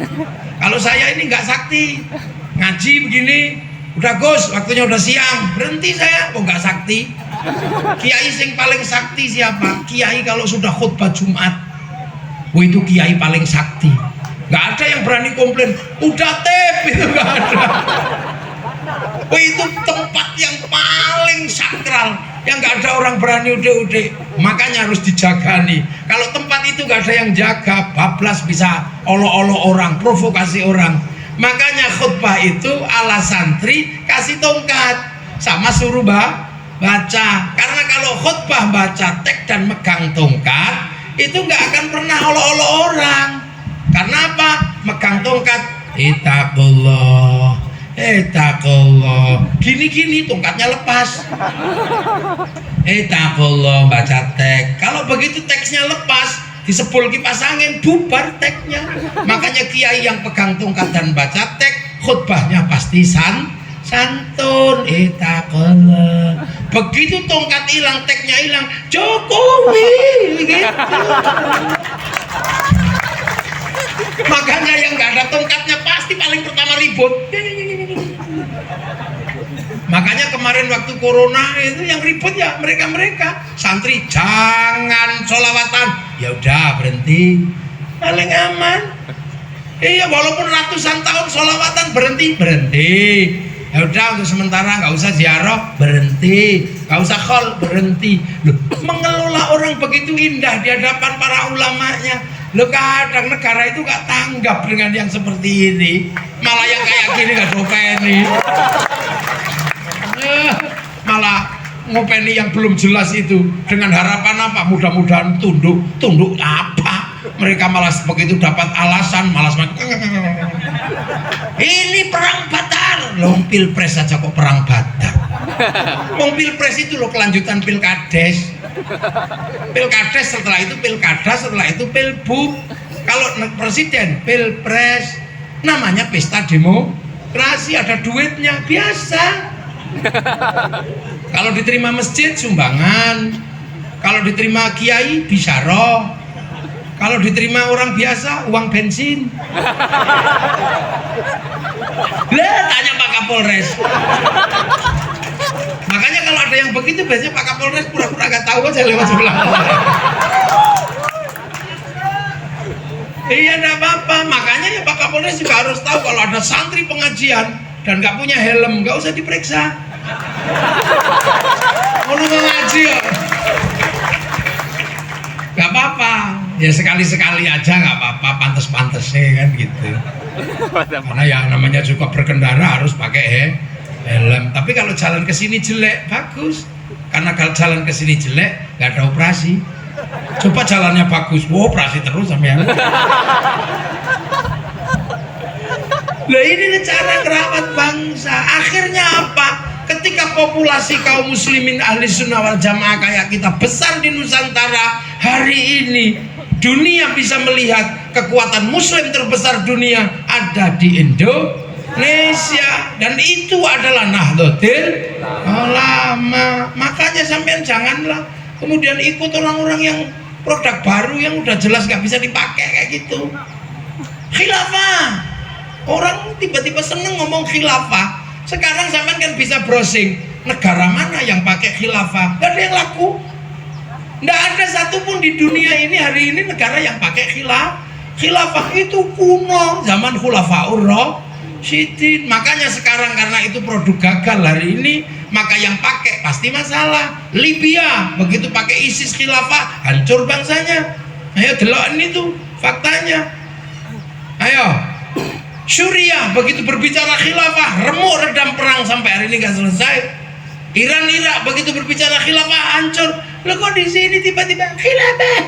Kalau saya ini nggak sakti, ngaji begini, udah Gus, waktunya udah siang, berhenti saya, kok nggak sakti. Kiai sing paling sakti siapa? Kiai kalau sudah khutbah Jumat, itu kiai paling sakti. Nggak ada yang berani komplain, udah tep, itu nggak ada. Itu tempat yang paling sakral, yang nggak ada orang berani ude-ude. Makanya harus dijaga nih. Kalau tempat itu nggak ada yang jaga, bablas bisa olo-olo orang, provokasi orang. Makanya khutbah itu ala santri kasih tongkat sama suruh baca. Karena kalau khutbah baca tek dan megang tongkat itu nggak akan pernah olo-olo orang. Karena apa? Megang tongkat, ittaqullah, gini-gini tongkatnya lepas. Ittaqullah, baca teks. Kalau begitu teksnya lepas, disepul kipas angin, bubar teksnya. Makanya kiai yang pegang tongkat dan baca teks, khutbahnya pasti santun. Ittaqullah. Begitu tongkat hilang, teksnya hilang, Jokowi gitu. Makanya yang nggak ada tongkatnya pasti paling pertama ribut. Makanya kemarin waktu corona itu yang ribut ya mereka santri, jangan sholawatan. Ya udah berhenti, paling aman. Iya, walaupun ratusan tahun sholawatan berhenti. Ya udah untuk sementara nggak usah ziarah, berhenti. Nggak usah khol, berhenti. Loh, mengelola orang begitu indah di hadapan para ulamanya. Loh, kadang negara itu nggak tanggap dengan yang seperti ini. Malah yang kayak gini nggak dopeni. Malah ngopeni yang belum jelas itu dengan harapan apa? Mudah-mudahan tunduk apa? Mereka malah begitu dapat alasan malas. Ini perang Badar. Loh, pilpres saja kok perang Badar. Wong pilpres itu loh kelanjutan pilkades. Pilkades setelah itu pilkada, setelah itu pilbub. Kalau presiden pilpres, namanya pesta demokrasi, ada duitnya biasa. Kalau diterima masjid sumbangan, kalau diterima kiai bisyarah, kalau diterima orang biasa uang bensin. Lah tanya Pak Kapolres. Makanya kalau ada yang begitu biasanya Pak Kapolres pura-pura gak tahu aja lewat sebelah. Iya, enggak apa-apa. Makanya ya Pak Kapolres juga harus tahu kalau ada santri pengajian dan gak punya helm, gak usah diperiksa. Kalau ngaji ya gak apa-apa, ya sekali-sekali aja gak apa-apa, pantes-pantesnya kan gitu. Karena ya namanya juga berkendara harus pakai helm. Tapi kalau jalan ke sini jelek, bagus. Karena kalau jalan ke sini jelek, nggak ada operasi. Coba jalannya bagus, wow, operasi terus sampai. Lah ini cara merawat bangsa. Akhirnya apa? Ketika populasi kaum muslimin ahli sunnah wal jamaah kayak kita besar di Nusantara, hari ini dunia bisa melihat kekuatan muslim terbesar dunia ada di Indonesia, dan itu adalah Nahdlatul Ulama. Makanya sampean janganlah kemudian ikut orang-orang yang produk baru yang udah jelas nggak bisa dipakai kayak gitu. Khilafah, orang tiba-tiba seneng ngomong khilafah. Sekarang sampean kan bisa browsing negara mana yang pakai khilafah, nggak ada yang laku. Nggak ada satupun di dunia ini hari ini negara yang pakai khilafah. Itu kuno, zaman Khulafaur Rasyidin. Makanya sekarang karena itu produk gagal hari ini, maka yang pakai pasti masalah. Libya begitu pakai ISIS khilafah, hancur bangsanya. Ayo delok ini tuh faktanya. Ayo, Suriah begitu berbicara khilafah, remuk redam perang sampai hari ini nggak selesai. Iran, Irak begitu berbicara khilafah, hancur. Lo kok di sini tiba-tiba khilafah?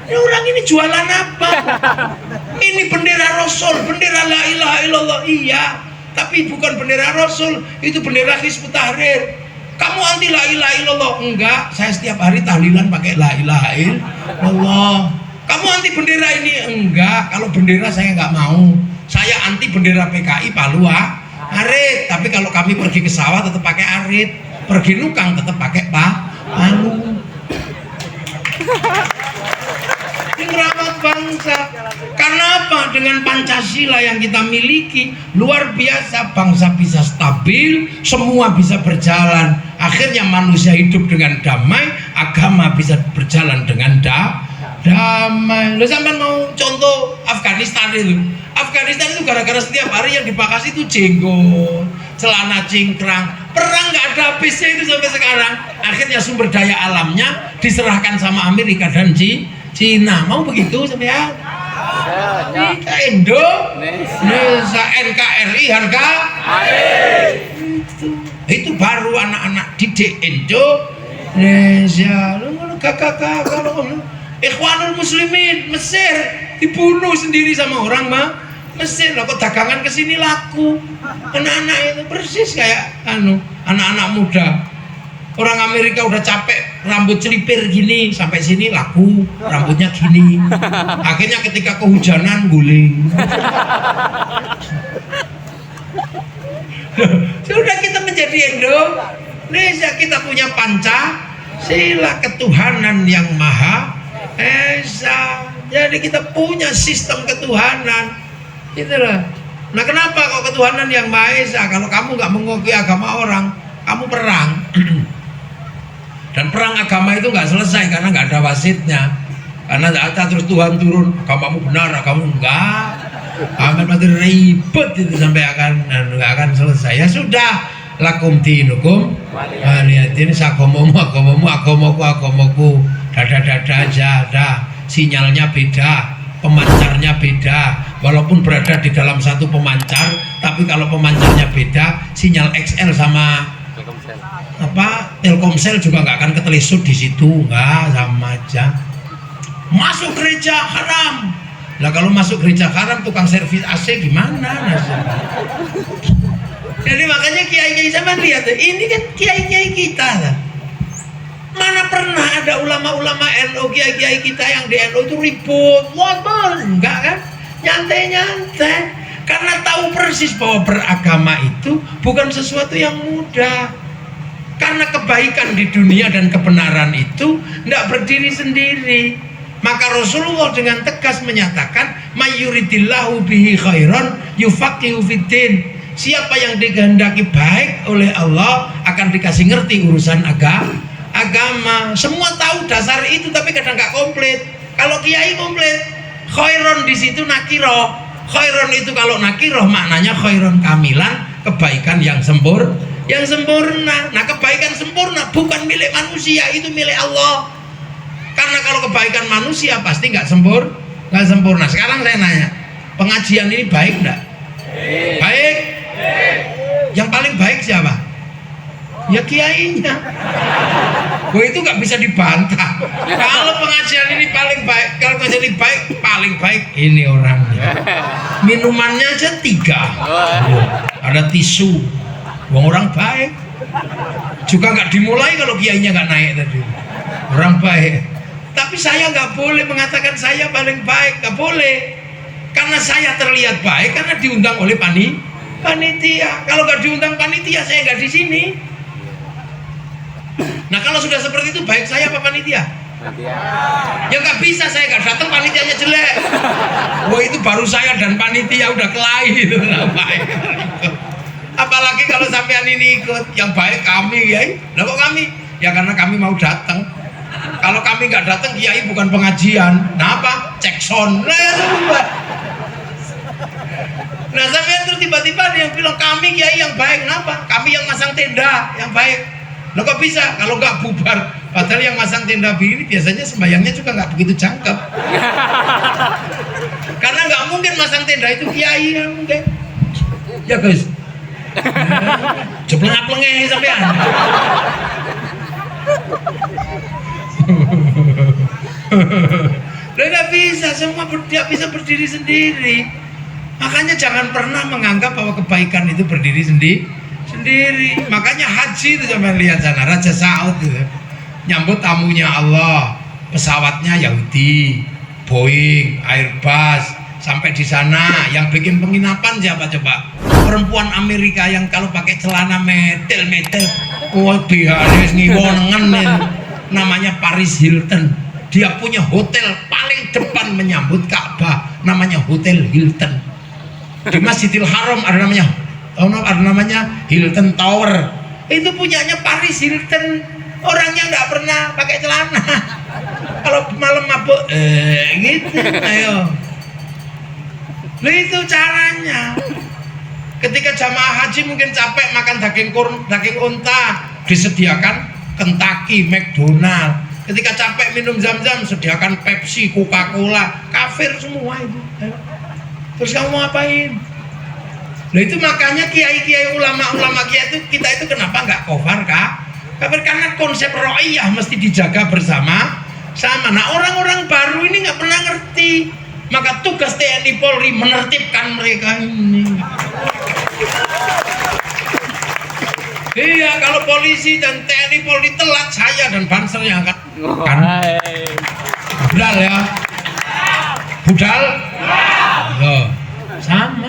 Ini orang ini jualan apa? Ini bendera Rasul, bendera la ilaha illallah. Iya, tapi bukan bendera Rasul, itu bendera Hizbut Tahrir. Kamu anti la ilaha illallah? Enggak, saya setiap hari tahlilan pakai la ilaha illallah. Kamu anti bendera ini? Enggak, kalau bendera saya nggak mau. Saya anti bendera PKI Palu arit, tapi kalau kami pergi ke sawah tetap pakai arit, pergi nukang tetap pakai palu. Ini merawat bangsa. Karena apa? Dengan Pancasila yang kita miliki luar biasa, bangsa bisa stabil, semua bisa berjalan. Akhirnya manusia hidup dengan damai, agama bisa berjalan dengan damai. Lo sampai mau contoh Afghanistan itu. Afghanistan itu gara-gara setiap hari yang dibakar itu jenggot, celana cingkrang, perang nggak ada habisnya itu sampai sekarang. Akhirnya sumber daya alamnya diserahkan sama Amerika dan Cina. Mau begitu sampai ya? Kita Indonesia, NKRI harga itu baru anak-anak didik Indonesia. Kalau Ikhwanul Muslimin Mesir dibunuh sendiri sama orang Mesir. Lah kok dagangan ke sini laku. Anak-anak itu persis kayak anak-anak muda. Orang Amerika udah capek rambut celipir gini, sampai sini laku, rambutnya gini. Akhirnya ketika kehujanan guling. Sudah kita menjadi Indonesia, kita punya Pancasila, ketuhanan yang Maha Esa. Jadi kita punya sistem ketuhanan. Itulah. Nah, kenapa kok ketuhanan yang Maha Esa? Kalau kamu nggak mengakui agama orang, kamu perang. Dan perang agama itu nggak selesai karena nggak ada wasitnya. Karena ada terus Tuhan turun, agamamu benar, agamamu enggak. Akan mati ribet itu sampai nggak akan selesai. Ya sudah, lakum dinukum waliyadin, agamamu agamaku. Dada-dada aja, sinyalnya beda, pemancarnya beda. Walaupun berada di dalam satu pemancar, tapi kalau pemancarnya beda, sinyal XL sama Telkomsel juga nggak akan ketelisut di situ, nggak, sama aja. Masuk gereja haram. Lah kalau masuk gereja haram, tukang servis AC gimana? Jadi makanya kiai-kiai sama lihat, ini kan kiai-kiai kita. Mana pernah ada ulama-ulama NU, kiai-kiai kita yang di NU itu ribut, ngobrol, enggak kan? Nyantai-nyantai. Karena tahu persis bahwa beragama itu bukan sesuatu yang mudah. Karena kebaikan di dunia dan kebenaran itu tidak berdiri sendiri. Maka Rasulullah dengan tegas menyatakan, "Mayyuridillahu bihi khairan yufaqihu fiddin." Siapa yang dikehendaki baik oleh Allah akan dikasih ngerti urusan agama. Semua tahu dasar itu, tapi kadang nggak komplit. Kalau kiai komplit, khairon di situ nakiro. Khairon itu kalau nakiro maknanya khairon kamilan, kebaikan yang sempurna. Nah, kebaikan sempurna bukan milik manusia, itu milik Allah. Karena kalau kebaikan manusia pasti nggak sempurna. Sekarang saya nanya, pengajian ini baik enggak? Baik. Yang paling baik siapa? Ya kiainya. Wah itu nggak bisa dibantah. Kalau pengajian ini paling baik, kalau pengajian ini baik, paling baik ini orangnya. Minumannya aja 3. Ada tisu. Wong orang baik. Juga nggak dimulai kalau kiainya nggak naik tadi. Orang baik. Tapi saya nggak boleh mengatakan saya paling baik, nggak boleh. Karena saya terlihat baik karena diundang oleh panitia. Kalau nggak diundang panitia, saya nggak di sini. Nah kalau sudah seperti itu baik saya apa panitia? Ya nggak bisa, saya nggak datang panitianya jelek. Wah itu baru saya dan panitia udah kelahi itu baik. Apalagi kalau sampean ini ikut, yang baik kami ya. Lah kok kami? Ya karena kami mau datang. Kalau kami nggak datang, kiai bukan pengajian. Nah apa? Cek sound. Nah sampean terus tiba-tiba ada yang bilang kami kiai yang baik. Kenapa? Kami yang masang tenda yang baik. Loh kok bisa? Kalau nggak bubar. Padahal yang masang tenda begini biasanya sembayangnya juga nggak begitu cangkep. Karena nggak mungkin masang tenda itu kiai yang mungkin. Ya guys. Jepleng-plengeh sampean. Loh nggak bisa, semua tidak bisa berdiri sendiri. Makanya jangan pernah menganggap bahwa kebaikan itu berdiri sendiri. Makanya haji itu jangan lihat sana, Raja Saud itu nyambut tamunya Allah, pesawatnya Yahudi, Boeing, Airbus, sampai di sana yang bikin penginapan siapa coba? Perempuan Amerika yang kalau pakai celana metel, wah BHS ngiwonengan namanya Paris Hilton. Dia punya hotel paling depan menyambut Ka'bah, namanya Hotel Hilton. Di Masjidil Haram ada namanya Hilton Tower. Itu punyanya Paris Hilton. Orangnya nggak pernah pakai celana. Kalau malam mabuk, gitu. Ayo. Nah, itu caranya. Ketika jamaah haji mungkin capek makan daging unta, disediakan Kentucky, McDonald. Ketika capek minum zam-zam, sediakan Pepsi, Coca-Cola. Kafir semua itu. Terus kamu ngapain? Nah itu makanya kiai-kiai ulama-ulama kiai itu kita itu kenapa nggak kafir kak? Kafir karena konsep ro'iyah mesti dijaga bersama. Nah orang-orang baru ini nggak pernah ngerti. Maka tugas TNI Polri menertibkan mereka ini. Iya, kalau polisi dan TNI Polri telat, saya dan Banser yang akan budal ya. Budal? Loh, sama.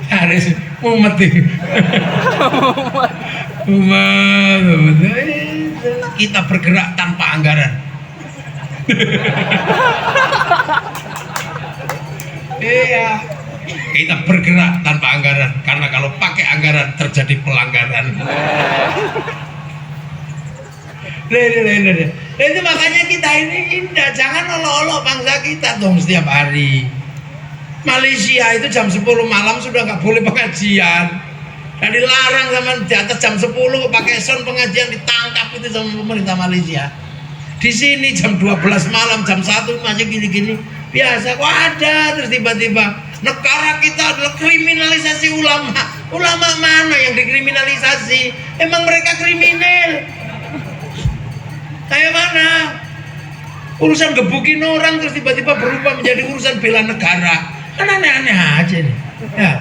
Harus mati. Kita bergerak tanpa anggaran. Iya, kita bergerak tanpa anggaran karena kalau pakai anggaran terjadi pelanggaran. Itu makanya kita ini indah, jangan olok-olok bangsa kita dong setiap hari. Malaysia itu jam 10 malam sudah nggak boleh pengajian. Dan dilarang sama di atas jam 10 pakai sound pengajian, ditangkap itu sama pemerintah Malaysia. Di sini jam 12 malam, jam 1 masih gini-gini. Biasa kok ada, terus tiba-tiba negara kita adalah kriminalisasi ulama. Ulama mana yang dikriminalisasi? Emang mereka kriminal? Kayak mana? Urusan gebukin orang terus tiba-tiba berubah menjadi urusan bela negara. Kan aneh-aneh aja nih. Ya.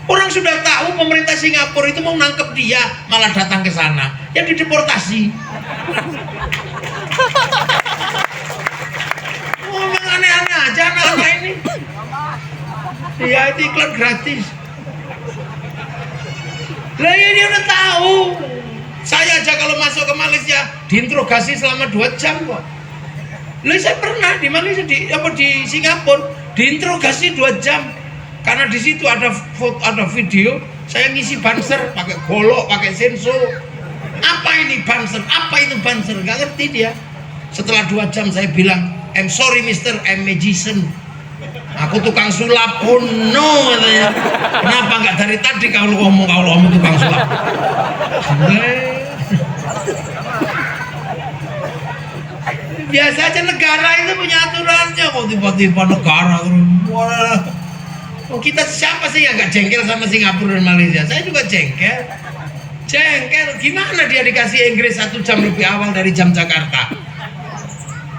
Orang sudah tahu pemerintah Singapura itu mau nangkep dia, malah datang ke sana. Ya dideportasi. Ngomong aneh-aneh aja anak-anak ini. Ya itu iklan gratis. Lah ya dia udah tahu. Saya aja kalau masuk ke Malaysia diinterogasi selama 2 jam kok. Lah saya pernah di Malaysia di Singapura diinterogasi 2 jam. Karena di situ ada video saya ngisi banser pakai golok, pakai sensor. Apa ini banser? Apa itu banser? Gak ngerti dia. Setelah 2 jam saya bilang, I'm sorry mister, I'm magician. Aku tukang sulap. Oh no, katanya. Kenapa nggak dari tadi kalau ngomong tukang sulap? Biasa aja negara itu punya aturannya. Kok tiba-tiba negara wah. Oh, kita siapa sih yang nggak jengkel sama Singapura dan Malaysia? Saya juga jengkel. Jengkel, gimana dia dikasih Inggris 1 jam lebih awal dari jam Jakarta?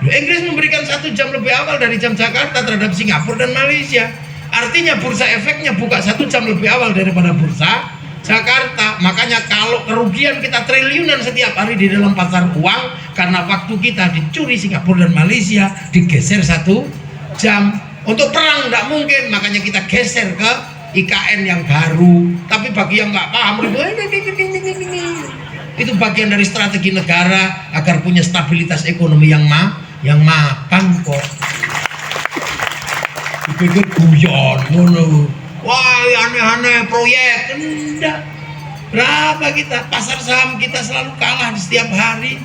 Inggris memberikan 1 jam lebih awal dari jam Jakarta terhadap Singapura dan Malaysia. Artinya bursa efeknya buka 1 jam lebih awal daripada bursa Jakarta. Makanya kalau kerugian kita triliunan setiap hari di dalam pasar uang karena waktu kita dicuri Singapura dan Malaysia, digeser 1 jam. Untuk perang tidak mungkin, makanya kita geser ke IKN yang baru. Tapi bagi yang nggak paham, itu bagian dari strategi negara agar punya stabilitas ekonomi yang mapan kok. Dipikir guyon, wah aneh-aneh proyek, enggak. Berapa kita pasar saham kita selalu kalah di setiap hari.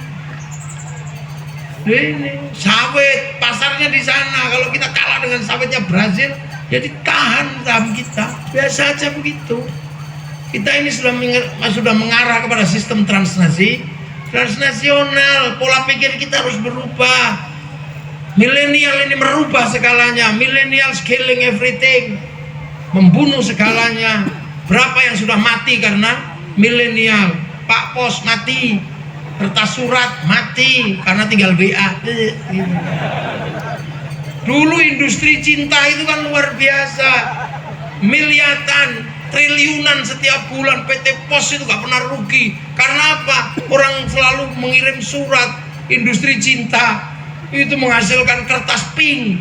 Ini sawit pasarnya di sana, kalau kita kalah dengan sawitnya Brazil, ya ditahan saham kita. Biasa aja begitu. Kita ini sudah mengarah kepada sistem transnasional. Pola pikir kita harus berubah. Milenial ini merubah segalanya. Milenial scaling everything, membunuh segalanya. Berapa yang sudah mati karena milenial? Pak Pos mati, kertas surat mati karena tinggal BA. Dulu industri cinta itu kan luar biasa, miliaran, triliunan setiap bulan. PT Pos itu gak pernah rugi. Karena apa? Orang selalu mengirim surat. Industri cinta itu menghasilkan kertas pink,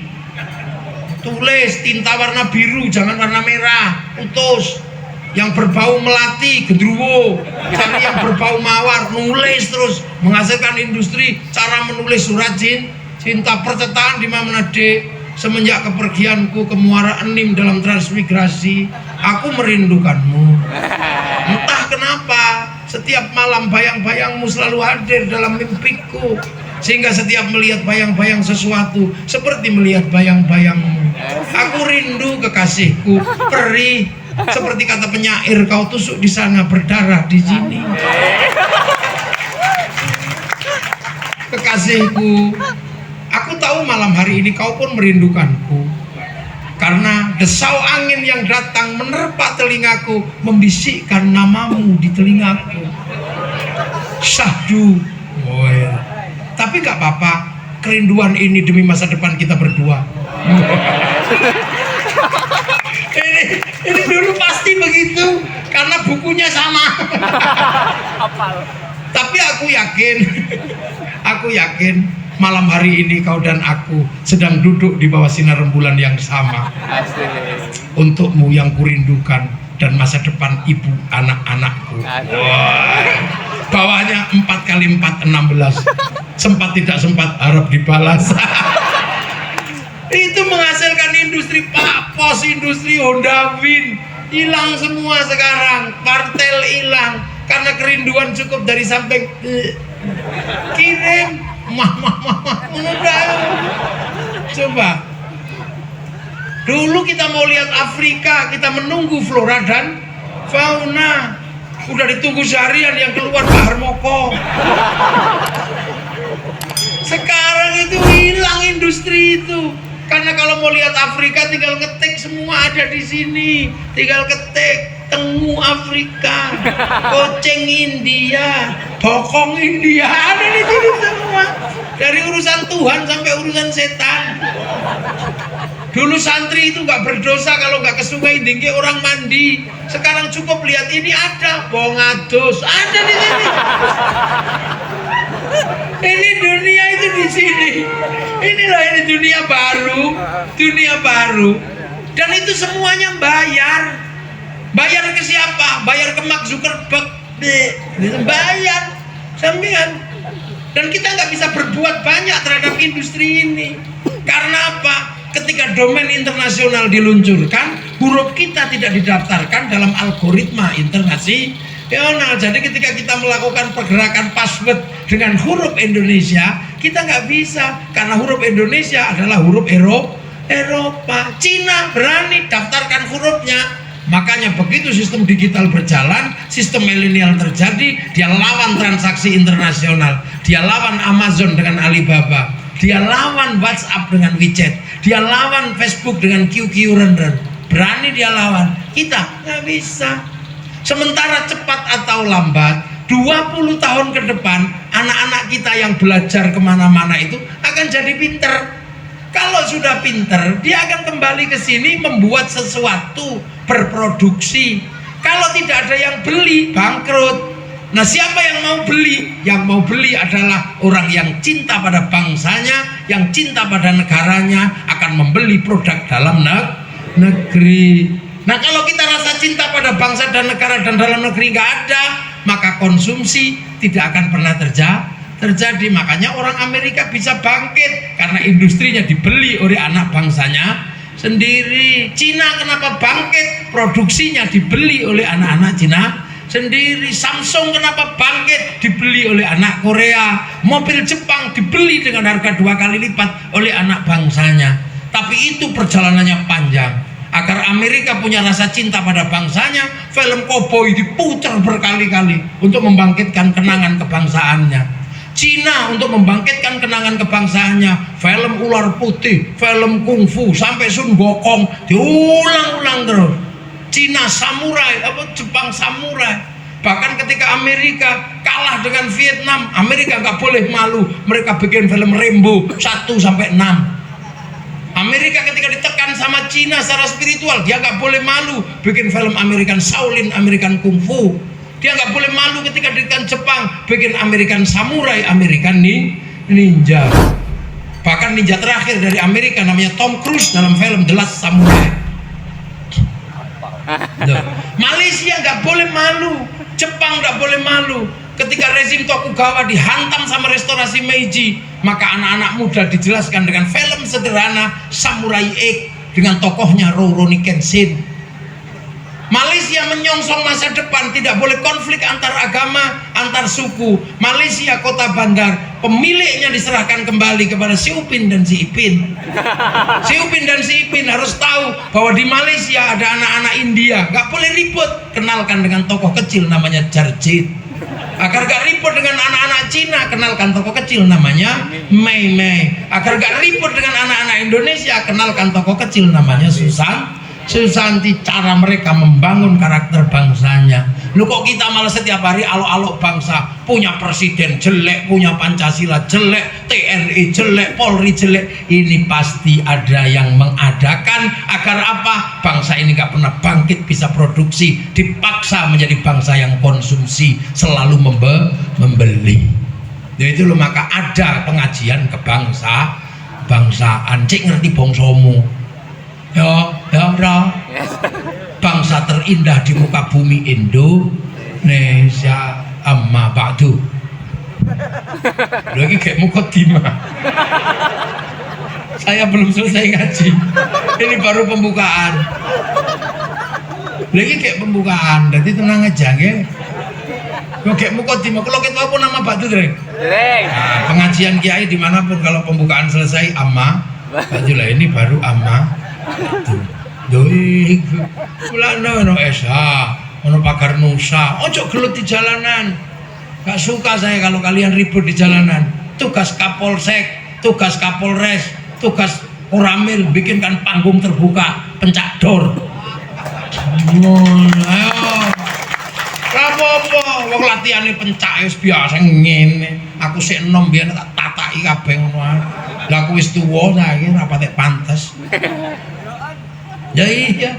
tulis tinta warna biru, jangan warna merah, putus. Yang berbau melati, gendruwo, cari yang berbau mawar, nulis terus, menghasilkan industri cara menulis surat cinta. Percetakan di mana Dek? Semenjak kepergianku ke Muara Enim dalam transmigrasi, aku merindukanmu. Entah kenapa, setiap malam bayang-bayangmu selalu hadir dalam mimpiku, sehingga setiap melihat bayang-bayang sesuatu seperti melihat bayang-bayangmu. Aku rindu kekasihku, perih. Seperti kata penyair, kau tusuk di sana, berdarah di sini. Kekasihku, aku tahu malam hari ini kau pun merindukanku. Karena desau angin yang datang menerpa telingaku, membisikkan namamu di telingaku. Syahdu. Oh ya. Tapi gak apa-apa, kerinduan ini demi masa depan kita berdua. Ini dulu pasti begitu, karena bukunya sama. Tapi aku yakin malam hari ini kau dan aku sedang duduk di bawah sinar rembulan yang sama. Untukmu yang kurindukan dan masa depan ibu anak-anakku. Bawahnya 4 kali 4 16. Sempat tidak sempat harap dibalas. Itu menghasilkan industri Pak Pos, industri Honda Win, hilang semua sekarang. Kartel hilang karena kerinduan cukup dari samping kirim coba. Dulu kita mau lihat Afrika, kita menunggu flora dan fauna. Udah ditunggu seharian yang keluar Pak Harmoko. Sekarang itu hilang industri itu. Karena kalau mau lihat Afrika tinggal ketik, semua ada di sini. Tinggal ketik tengu Afrika, kucing India, bokong India, ada di sini semua. Dari urusan Tuhan sampai urusan setan. Dulu santri itu nggak berdosa kalau nggak ke sungai Dingke orang mandi. Sekarang cukup lihat ini ada bongados, ada di sini. Ini dunia itu di sini. Inilah ini dunia baru. Dan itu semuanya bayar. Bayar ke siapa? Bayar ke Mark Zuckerberg. Bayar sampean. Dan kita nggak bisa berbuat banyak terhadap industri ini. Karena apa? Ketika domain internasional diluncurkan, huruf kita tidak didaftarkan dalam algoritma internasional. Jadi ketika kita melakukan pergerakan password dengan huruf Indonesia, kita nggak bisa karena huruf Indonesia adalah huruf Eropa. Cina berani daftarkan hurufnya. Makanya begitu sistem digital berjalan, sistem milenial terjadi, dia lawan transaksi internasional, dia lawan Amazon dengan Alibaba, dia lawan WhatsApp dengan WeChat, dia lawan Facebook dengan QQ Render. berani dia lawan. Kita nggak bisa. Sementara cepat atau lambat 20 tahun ke depan anak-anak kita yang belajar kemana-mana itu akan jadi pinter. Kalau sudah pinter, dia akan kembali ke sini membuat sesuatu, berproduksi. Kalau tidak ada yang beli, bangkrut. Nah, siapa yang mau beli? Yang mau beli adalah orang yang cinta pada bangsanya, yang cinta pada negaranya, akan membeli produk dalam negeri. Nah, kalau kita rasa cinta pada bangsa dan negara dan dalam negeri nggak ada, maka konsumsi tidak akan pernah terjadi. Makanya orang Amerika bisa bangkit karena industrinya dibeli oleh anak bangsanya sendiri. Cina kenapa bangkit? Produksinya dibeli oleh anak-anak Cina sendiri. Samsung kenapa bangkit? Dibeli oleh anak Korea. Mobil Jepang dibeli dengan harga 2 kali lipat oleh anak bangsanya. Tapi itu perjalanannya panjang. Agar Amerika punya rasa cinta pada bangsanya, film koboi diputar berkali-kali untuk membangkitkan kenangan kebangsaannya. Cina untuk membangkitkan kenangan kebangsaannya, film ular putih, film kungfu sampai Sun Gokong diulang-ulang terus. Cina samurai, Jepang samurai. Bahkan ketika Amerika kalah dengan Vietnam, Amerika nggak boleh malu, mereka bikin film Rambo 1 sampai 6. Amerika ketika ditekan sama Cina secara spiritual, dia nggak boleh malu bikin film American Shaolin, American Kungfu. Dia nggak boleh malu ketika ditekan Jepang bikin American Samurai, American Ninja. Bahkan ninja terakhir dari Amerika namanya Tom Cruise dalam film The Last Samurai. Malaysia nggak boleh malu, Jepang nggak boleh malu. Ketika rezim Tokugawa dihantam sama restorasi Meiji, maka anak-anak muda dijelaskan dengan film sederhana Samurai X dengan tokohnya Rurouni Kenshin. Malaysia menyongsong masa depan, tidak boleh konflik antar agama, antar suku. Malaysia kota bandar, pemiliknya diserahkan kembali kepada si Upin dan si Ipin. Si Upin dan si Ipin harus tahu bahwa di Malaysia ada anak-anak India, gak boleh ribut. Kenalkan dengan tokoh kecil namanya Jarjit. Agar gak ribut dengan anak-anak Cina, kenalkan tokoh kecil namanya Mei Mei. Agar gak ribut dengan anak-anak Indonesia, kenalkan tokoh kecil namanya Susanti. Cara mereka membangun karakter bangsanya. Lu kok kita malah setiap hari alok-alok bangsa, punya presiden jelek, punya Pancasila jelek, TNI jelek, Polri jelek. Ini pasti ada yang mengadakan agar apa? Bangsa ini gak pernah bangkit, bisa produksi, dipaksa menjadi bangsa yang konsumsi, selalu membeli. Jadi itu loh, maka ada pengajian kebangsaan. Cik ngerti bangsamu? Ya, bangsa terindah di muka bumi Indonesia. Amma ba'du. Lagi kayak mukaddimah. Saya belum selesai ngaji. Ini baru pembukaan. Lagi kayak pembukaan. Jadi tenang aja, ya. Kayak mukaddimah. Kalau kita apa nama ba'du, Dreng? Nah, pengajian kiai dimanapun kalau pembukaan selesai amma ba'du lah, ini baru amma. Doi, kulano no esa, ono pagar nusa, ojo gelut di jalanan. Gak suka saya kalau kalian ribut di jalanan. Tugas Kapolsek, tugas Kapolres, tugas Koramil bikinkan panggung terbuka, pencak dor. Ayo, rapopo, wong latihane pencak wis biasa ngene. Aku sik enom biyen tak tataki kabeh ngono ae. Lah aku wis tuwa saiki ora patek pantes. Ya iya,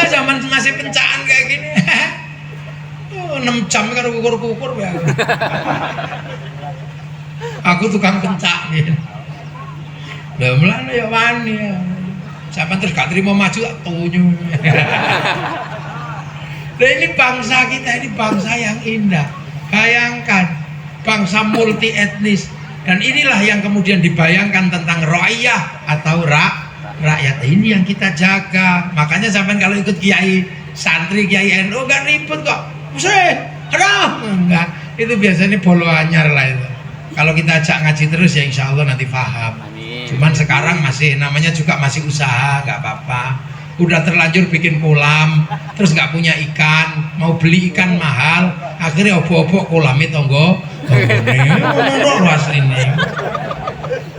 zaman masih pencaan kayak gini. 6 jam karo kukur-kukur ya. Aku tukang pencak nih. Lah mulane ya wani ya. Sampai terus gak terima maju tak tunyu. Nah ini bangsa kita, ini bangsa yang indah. Bayangkan bangsa multi etnis, dan inilah yang kemudian dibayangkan tentang ro'ayah atau rakyat. Ini yang kita jaga. Makanya sampai kalau ikut kiai santri, kiai NU gak ribut kok. Enggak. Itu biasanya bolo anyar lah itu. Kalau kita ajak ngaji terus ya insya Allah nanti paham. Cuman sekarang masih namanya juga masih usaha, nggak apa-apa. Udah terlanjur bikin kolam, terus nggak punya ikan, mau beli ikan mahal, akhirnya obok-obok kolam itu tonggo.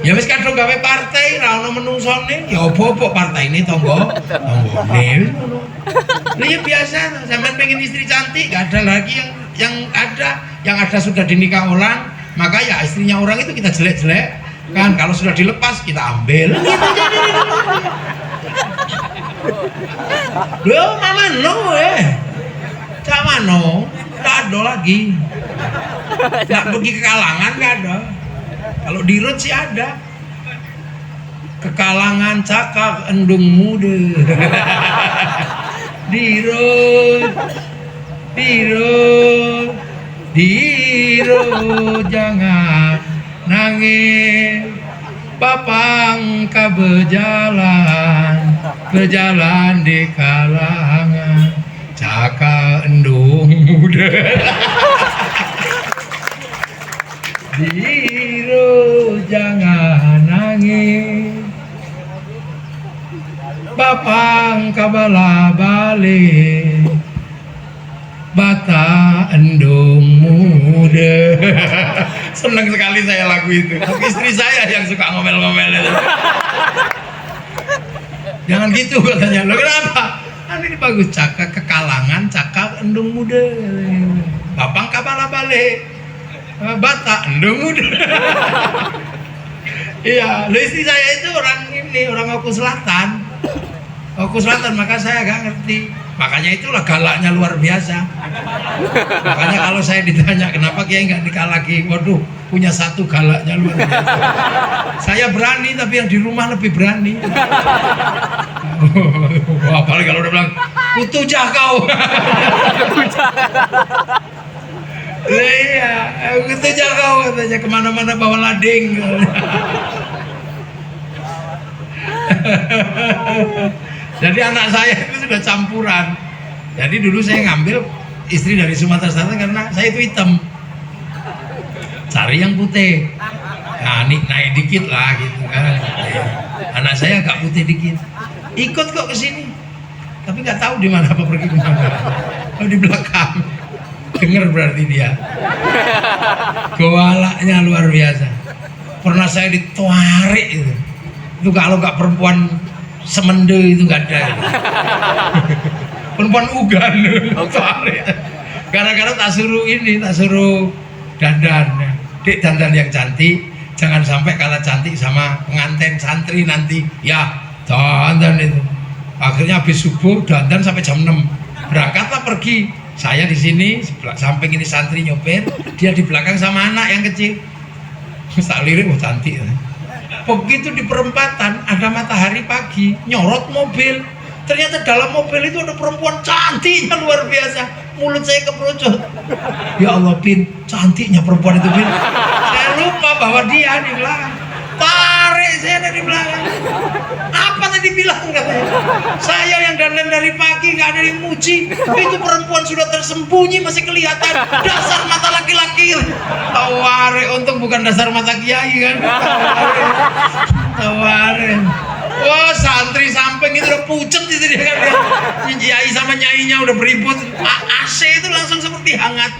Ya wis kadung gawe partai ra ono menungsone, ya opo-opo partai ini tanggane. Lah ya biasa, sampean pengen istri cantik, gak ada lagi yang ada sudah dinikah orang, maka ya istrinya orang itu kita jelek-jelek kan, kalau sudah dilepas kita ambil. Gitu jadi. Loh, mama no Cak mano, gak ada lagi. Gak pergi ke kalangan, gak ada. Kalau di road sih ada. Kekalangan cakap endung muda. Di road jangan nangis. Papang ka berjalan di kalangan cakap endung muda. Diro jangan nangis, Bapang kabala balik, bata endung muda. Senang sekali saya lagu itu. Tapi istri saya yang suka ngomel-ngomel itu. Jangan gitu katanya. Loh kenapa? Ini bagus, cakap kekalangan, cakap endung muda. Bapang kabala balik, bata endung muda. Iya, istri saya itu orang Oku Selatan. Oku Selatan, maka saya gak ngerti. Makanya itulah galaknya luar biasa. Makanya kalau saya ditanya kenapa Kiai nggak nikah lagi, waduh, punya satu galaknya luar biasa. Saya berani, tapi yang di rumah lebih berani. Apalagi kalau udah bilang kutujah kau. Iya, kutujah kau katanya, kemana-mana bawa lading. Jadi anak saya itu sudah campuran. Jadi dulu saya ngambil istri dari Sumatera Selatan karena saya itu hitam. Cari yang putih. Nah, naik dikit lah gitu kan. Anak saya agak putih dikit. Ikut kok ke sini. Tapi nggak tahu di mana apa pergi ke mana. Oh, di belakang. Dengar berarti dia. Gawalaknya luar biasa. Pernah saya ditarik itu. Itu kalau nggak perempuan semende itu nggak ada. Perempuan ugan. Gara-gara tak suruh dandan. Dek dandan yang cantik, jangan sampai kalah cantik sama pengantin santri nanti. Ya, dandan itu. Akhirnya habis subuh dandan sampai jam 6. Berangkatlah pergi. Saya di sini, samping ini santri nyopir, dia di belakang sama anak yang kecil. Tak lirik, wah cantik. Begitu di perempatan ada matahari pagi, nyorot mobil. Ternyata dalam mobil itu ada perempuan cantiknya luar biasa. Mulut saya keperucut. Ya Allah, Pin, cantiknya perempuan itu, Pin. Saya lupa bahwa dia di belakang. Tarik saya dari belakang. Apa tadi bilang katanya? Saya yang dandan dari pagi nggak ada yang muji. Itu perempuan sudah tersembunyi masih kelihatan. Dasar mata laki-laki. Taware, untung bukan dasar mata kiai kan. Taware. Wah, santri samping itu udah pucet itu dia kan. Kiai sama nyainya udah beribut. AC itu langsung seperti hangat.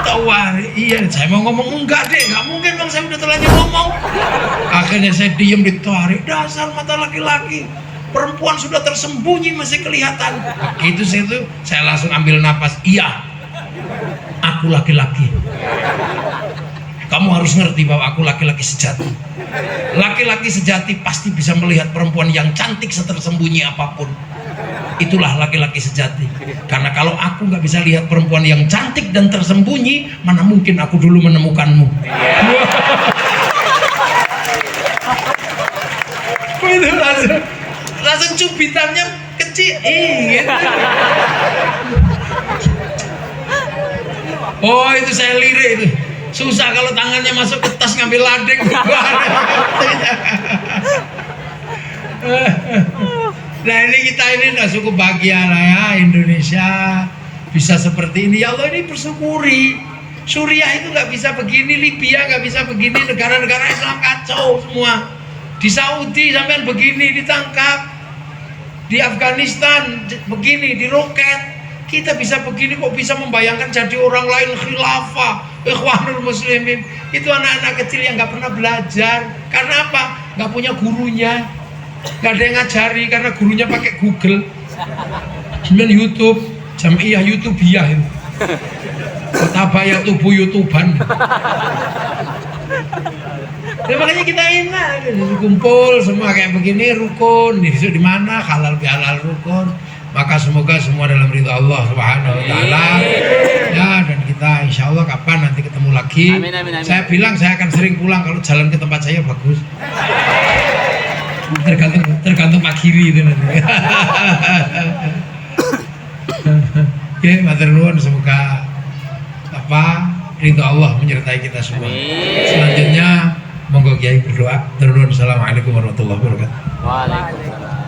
Taware. Iya, saya mau ngomong enggak deh, nggak mungkin bang, saya udah terlanjur ngomong. Akhirnya saya diem ditarik. Dasar mata laki-laki. Perempuan sudah tersembunyi masih kelihatan. Itu saya langsung ambil napas. Iya, aku laki-laki. Kamu harus ngerti bahwa aku laki-laki sejati. Laki-laki sejati pasti bisa melihat perempuan yang cantik setersembunyi apapun. Itulah laki-laki sejati. Karena kalau aku nggak bisa lihat perempuan yang cantik dan tersembunyi, mana mungkin aku dulu menemukanmu. Itu langsung cubitannya kecil. Gitu. Oh, itu saya lirik itu. Susah kalau tangannya masuk ke tas ngambil lading. Nah ini kita udah cukup bahagia lah ya, Indonesia bisa seperti ini. Ya Allah, ini bersyukuri. Suriah itu nggak bisa begini, Libya nggak bisa begini, negara-negara Islam kacau semua. Di Saudi sampean begini ditangkap, di Afghanistan begini, di roket. Kita bisa begini kok bisa membayangkan jadi orang lain khilafah, Ikhwanul muslimin, itu anak-anak kecil yang nggak pernah belajar. Karena apa? Nggak punya gurunya, nggak ada yang ngajari karena gurunya pakai Google, kemudian YouTube, Jamiah YouTubiah itu. Tabaya tubuh YouTuban. Ya, makanya kita enak, kumpul semua kayak begini, rukun. Di mana halal bihalal rukun. Maka semoga semua dalam ridho Allah Subhanahu Wa Taala. Ya, dan kita insya Allah kapan nanti ketemu lagi. Amin, amin, amin. Saya bilang saya akan sering pulang kalau jalan ke tempat saya bagus. Tergantung Pak Kiri itu nanti. Oke, matur nuwun, semoga ridho Allah menyertai kita semua. Amin. Selanjutnya monggo Kiai berdoa. Assalamualaikum warahmatullahi wabarakatuh. Waalaikumsalam.